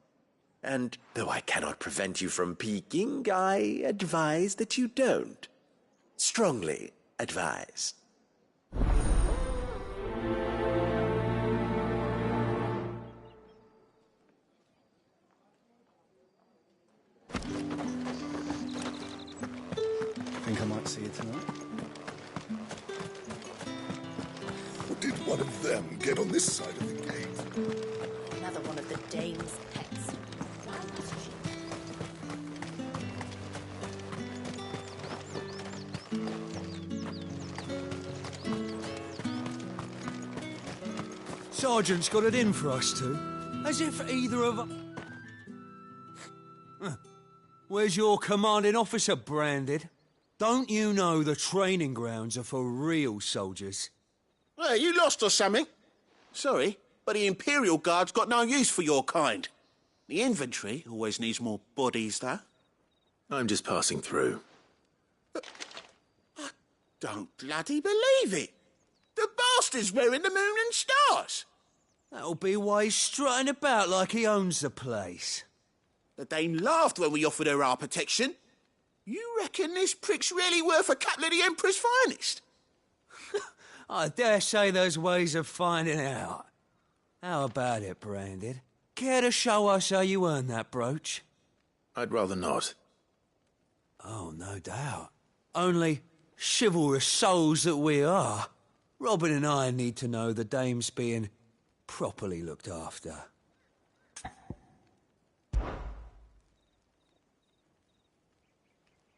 And though I cannot prevent you from peeking, I advise that you don't. Strongly advise. Think I might see you tonight? Did one of them get on this side of the gate? Another one of the dame's pets. Sergeant's got it in for us two. As if either of us... Where's your commanding officer branded? Don't you know the training grounds are for real soldiers? Well, you lost or something? Sorry, but the Imperial Guard's got no use for your kind. The infantry always needs more bodies, though. I'm just passing through. I don't bloody believe it. The bastard's wearing the moon and stars. That'll be why he's strutting about like he owns the place. The dame laughed when we offered her our protection. You reckon this prick's really worth a couple of the Emperor's finest? I dare say there's ways of finding out. How about it, Branded? Care to show us how you earned that brooch? I'd rather not. Oh, no doubt. Only, chivalrous souls that we are, Robin and I need to know the dame's being properly looked after.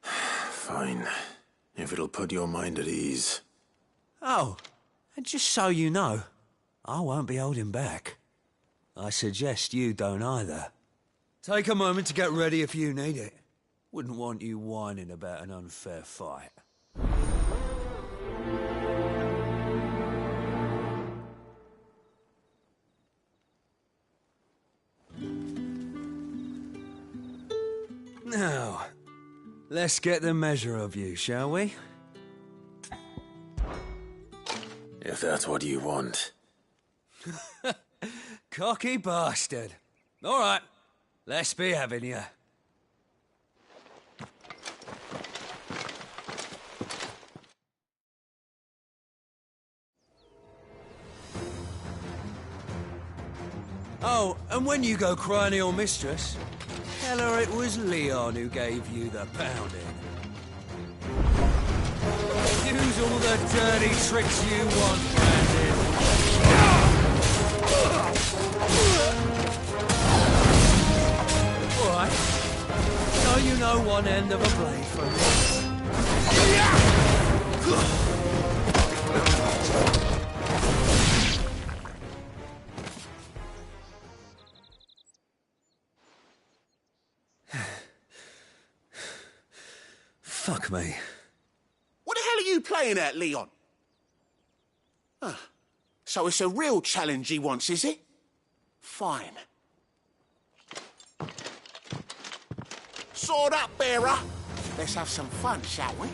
Fine. If it'll put your mind at ease. Oh, and just so you know, I won't be holding back. I suggest you don't either. Take a moment to get ready if you need it. Wouldn't want you whining about an unfair fight. Now, let's get the measure of you, shall we? If that's what you want. Cocky bastard. All right, let's be having you. Oh, and when you go crying to your mistress, tell her it was Leon who gave you the pounding. Use all the dirty tricks you want, Brandon. All right. So you know one end of a blade from this. Fuck me. What the hell are you playing at, Leon? So it's a real challenge he wants, is it? Fine. Sword up, bearer. Let's have some fun, shall we?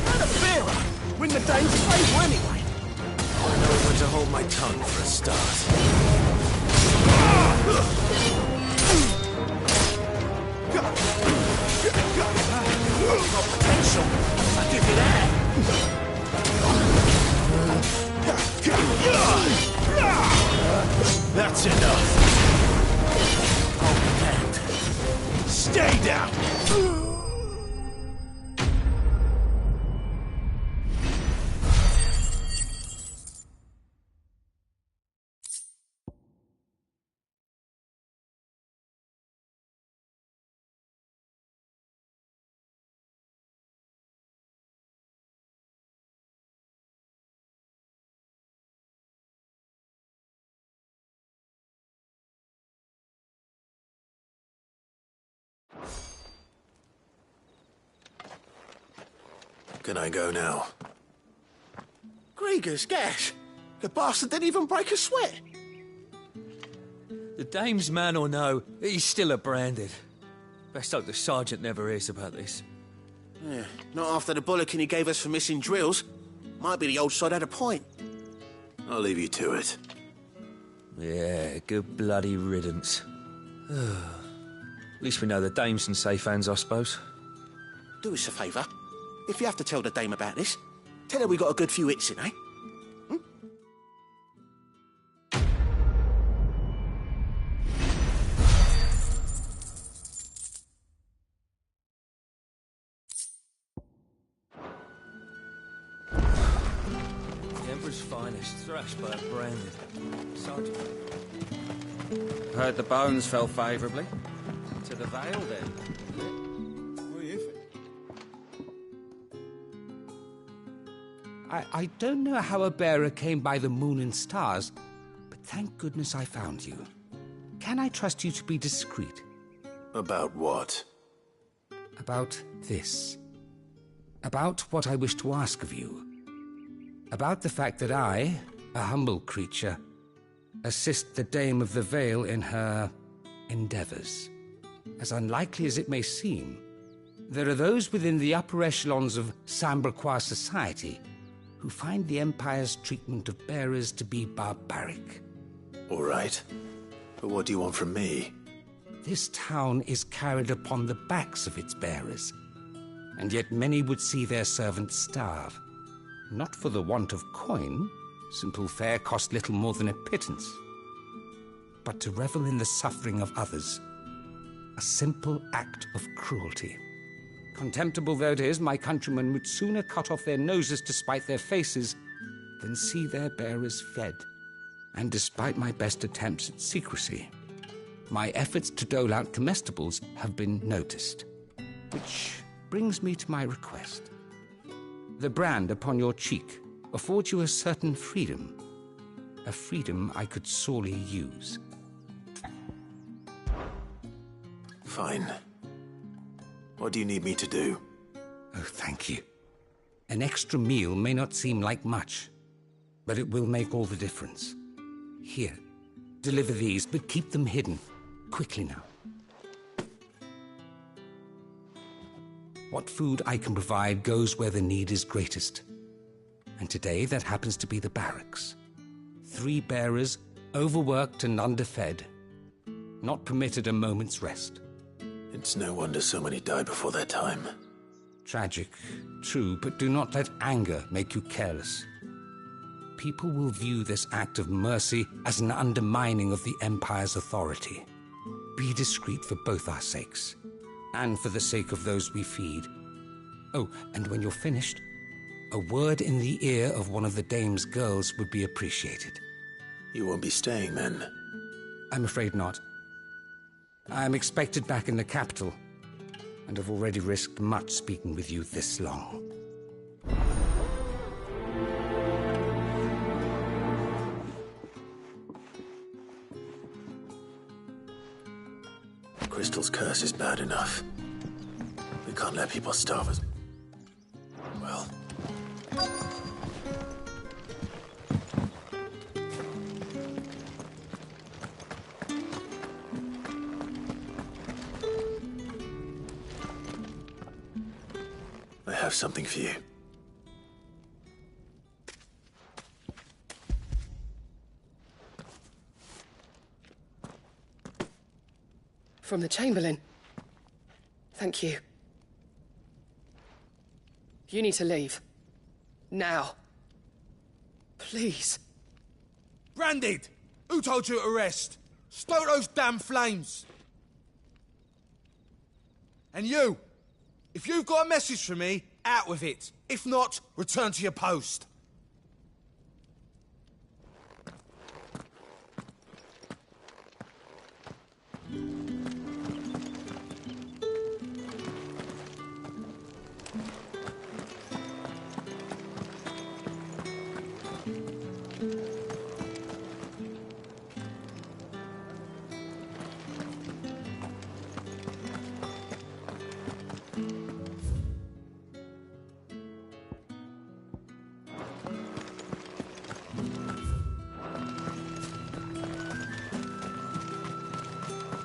Not a bearer. Win the dame's favour anyway. I know when to hold my tongue for a start. Got potential. I'll give you that. That's enough. Hold hand. Stay down. Can I go now? Grieger's gas. The bastard didn't even break a sweat. The dame's man or no, he's still a branded. Best hope the sergeant never hears about this. Yeah, not after the bullocking he gave us for missing drills. Might be the old sod had a point. I'll leave you to it. Yeah, good bloody riddance. At least we know the dame's in safe hands, I suppose. Do us a favour. If you have to tell the dame about this, tell her we got a good few hits in, eh? The Emperor's finest, thrashed by a branded. Sergeant. Heard the bones fell favourably. To the Vale, then. I don't know how a bearer came by the moon and stars, but thank goodness I found you. Can I trust you to be discreet? About what? About this. About what I wish to ask of you. About the fact that I, a humble creature, assist the Dame of the Vale in her endeavours. As unlikely as it may seem, there are those within the upper echelons of Samberquois society who find the Empire's treatment of bearers to be barbaric. All right. But what do you want from me? This town is carried upon the backs of its bearers, and yet many would see their servants starve. Not for the want of coin, simple fare cost little more than a pittance, but to revel in the suffering of others, a simple act of cruelty. Contemptible though it is, my countrymen would sooner cut off their noses to spite their faces than see their bearers fed. And despite my best attempts at secrecy, my efforts to dole out comestibles have been noticed. Which brings me to my request. The brand upon your cheek affords you a certain freedom. A freedom I could sorely use. Fine. What do you need me to do? Oh, thank you. An extra meal may not seem like much, but it will make all the difference. Here, deliver these, but keep them hidden. Quickly now. What food I can provide goes where the need is greatest. And today, that happens to be the barracks. 3 bearers, overworked and underfed, not permitted a moment's rest. It's no wonder so many die before their time. Tragic, true, but do not let anger make you careless. People will view this act of mercy as an undermining of the Empire's authority. Be discreet for both our sakes, and for the sake of those we feed. Oh, and when you're finished, a word in the ear of one of the Dame's girls would be appreciated. You won't be staying, then? I'm afraid not. I am expected back in the capital, and have already risked much speaking with you this long. Crystal's curse is bad enough. We can't let people starve us. Well... I have something for you. From the Chamberlain. Thank you. You need to leave. Now. Please. Branded! Who told you to rest? Stoke those damn flames! And you! If you've got a message for me, out with it. If not, return to your post.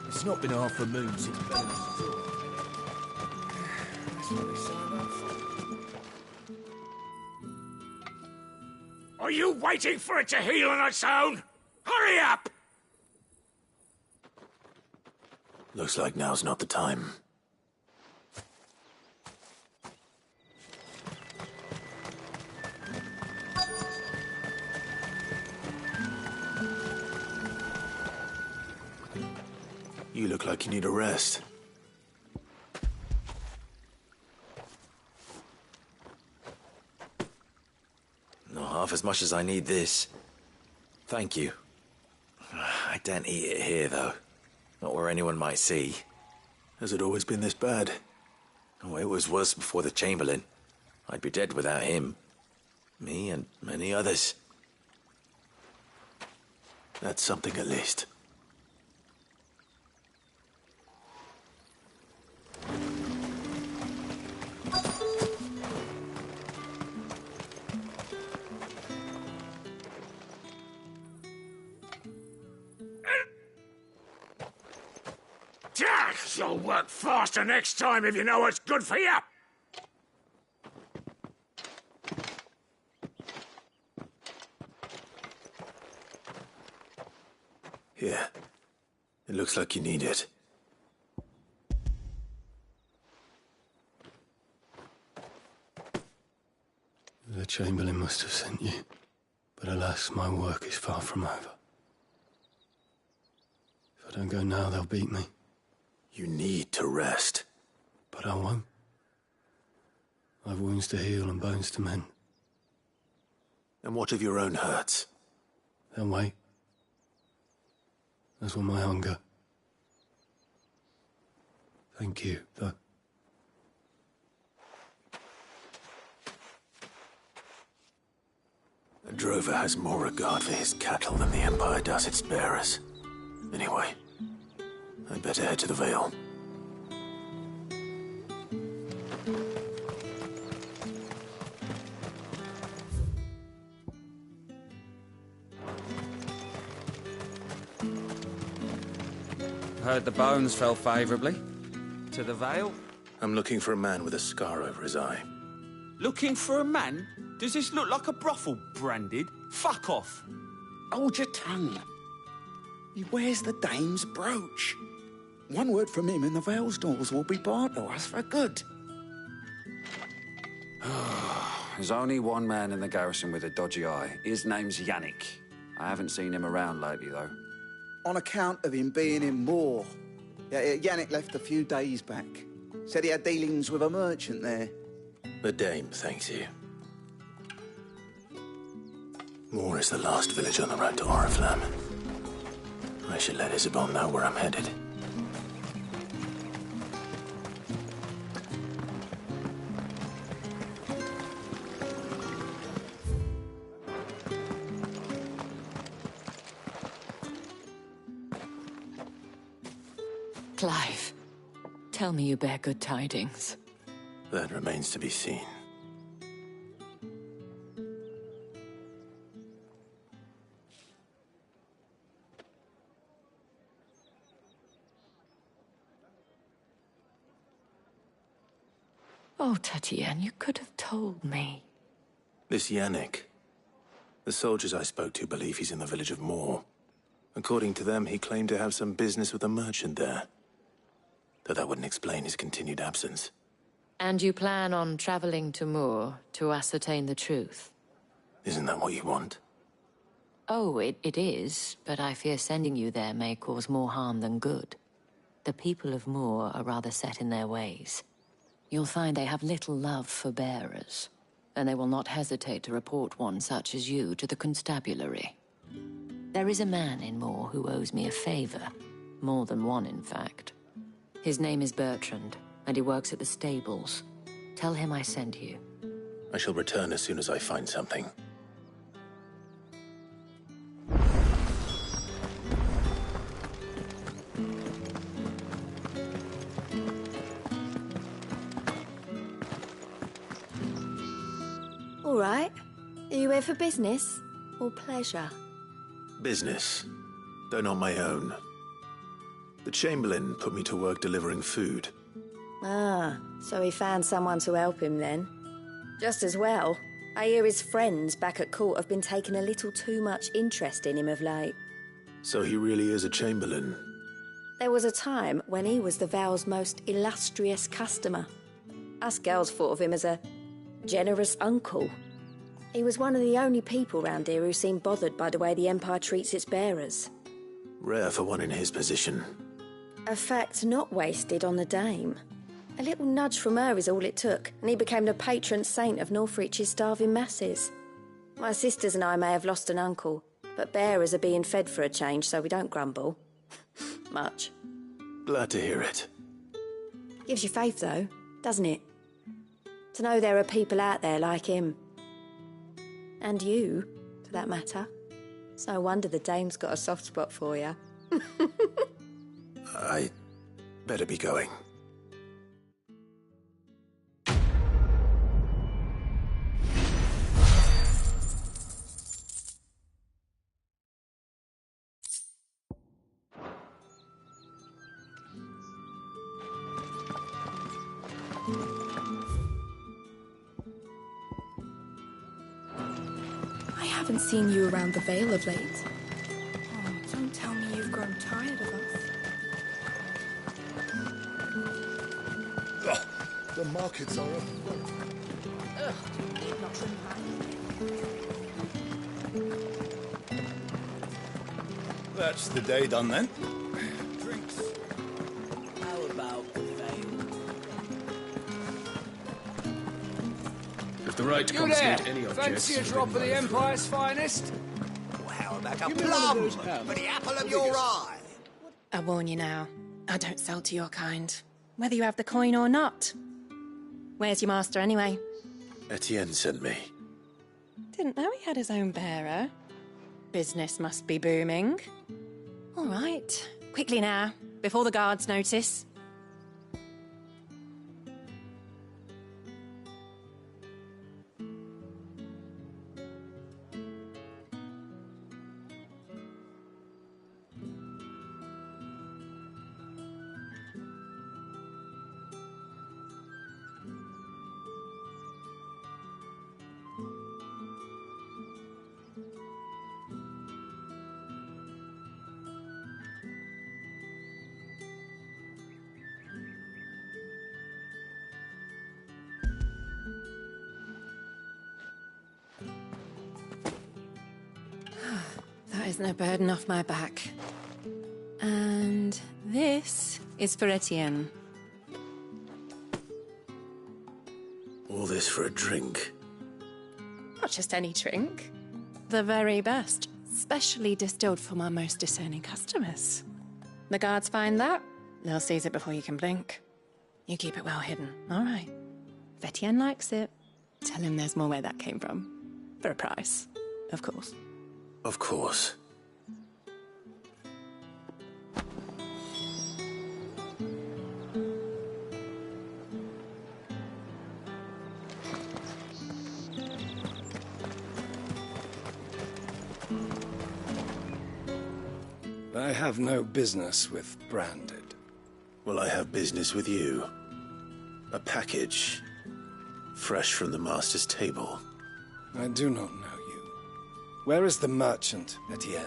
It's not been half a moon since Bellamy's tour. That's what they signed up for. Are you waiting for it to heal on its own? Hurry up! Looks like now's not the time. You look like you need a rest. Not half as much as I need this. Thank you. I daren't eat it here, though. Not where anyone might see. Has it always been this bad? Oh, it was worse before the Chamberlain. I'd be dead without him. Me and many others. That's something at least. You'll work faster next time if you know what's good for you. Here. It looks like you need it. The Chamberlain must have sent you. But alas, my work is far from over. If I don't go now, they'll beat me. You need to rest. But I won't. I've wounds to heal and bones to mend. And what of your own hurts? They'll wait. As will my hunger. Thank you, though. A drover has more regard for his cattle than the Empire does its bearers. Anyway, I'd better head to the Vale. Heard the bones fell favourably. To the Vale? I'm looking for a man with a scar over his eye. Looking for a man? Does this look like a brothel, Branded? Fuck off! Hold your tongue. He wears the dame's brooch. One word from him and the Vale's doors will be barred to us for good. There's only one man in the garrison with a dodgy eye. His name's Yannick. I haven't seen him around lately, though. On account of him being in Moor. Yannick left a few days back. Said he had dealings with a merchant there. The dame thanks you. Moor is the last village on the road to Oriflamme. I should let Isabel know where I'm headed. Clive, tell me you bear good tidings. That remains to be seen. Oh, Tatienne, you could have told me. This Yannick. The soldiers I spoke to believe he's in the village of Moor. According to them, he claimed to have some business with a merchant there. Though that wouldn't explain his continued absence. And you plan on traveling to Moor to ascertain the truth? Isn't that what you want? Oh, it is, but I fear sending you there may cause more harm than good. The people of Moor are rather set in their ways. You'll find they have little love for bearers, and they will not hesitate to report one such as you to the constabulary. There is a man in Moor who owes me a favor. More than one, in fact. His name is Bertrand, and he works at the stables. Tell him I sent you. I shall return as soon as I find something. All right. Are you here for business or pleasure? Business, though not my own. The Chamberlain put me to work delivering food. Ah, so he found someone to help him then. Just as well. I hear his friends back at court have been taking a little too much interest in him of late. So he really is a Chamberlain. There was a time when he was the Val's most illustrious customer. Us girls thought of him as a generous uncle. He was one of the only people round here who seemed bothered by the way the Empire treats its bearers. Rare for one in his position. A fact not wasted on the dame. A little nudge from her is all it took, and he became the patron saint of Northreach's starving masses. My sisters and I may have lost an uncle, but bearers are being fed for a change, so we don't grumble. Much. Glad to hear it. Gives you faith, though, doesn't it? To know there are people out there like him. And you, for that matter. It's no wonder the dame's got a soft spot for you. I better be going. I haven't seen you around the Vale of late. Oh, don't tell me you've grown tired of us. Ugh, the markets are up. Ugh, need not remind me. That's the day done then. Drinks. How about the Vale? If the right to You there! confiscate any objects... Fancy a drop of the Empire's finest? Well, how about a Give me one of plum those cans. for the apple of your eye? I warn you now, I don't sell to your kind, whether you have the coin or not. Where's your master, anyway? Etienne sent me. Didn't know he had his own bearer. Business must be booming. All right, quickly now, before the guards notice. That is no burden off my back. And this is for Etienne. All this for a drink. Not just any drink. The very best. Specially distilled for my most discerning customers. The guards find that, they'll seize it before you can blink. You keep it well hidden, all right? If Etienne likes it, tell him there's more where that came from. For a price, of course. Of course. have no business with Branded. Well, I have business with you. A package. Fresh from the Master's table. I do not know you. Where is the merchant, Etienne?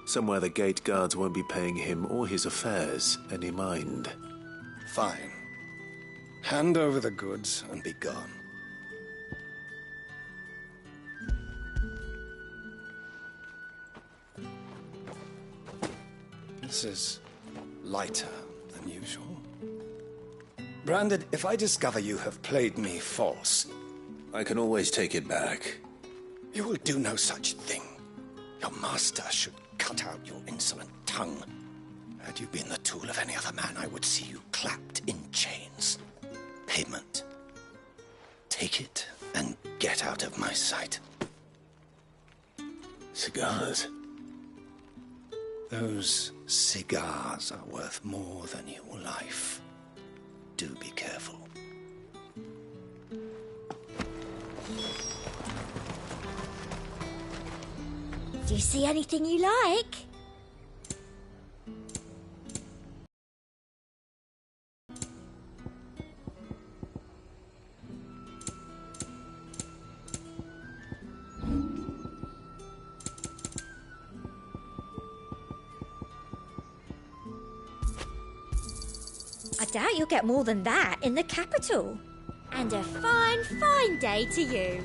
Somewhere the gate guards won't be paying him or his affairs any mind. Fine. Hand over the goods and be gone. This is lighter than usual. Branded, if I discover you have played me false... I can always take it back. You will do no such thing. Your master should cut out your insolent tongue. Had you been the tool of any other man, I would see you clapped in chains. Payment. Take it and get out of my sight. Cigars. Those cigars are worth more than your life. Do be careful. Do you see anything you like? I doubt you'll get more than that in the capital. And a fine, fine day to you.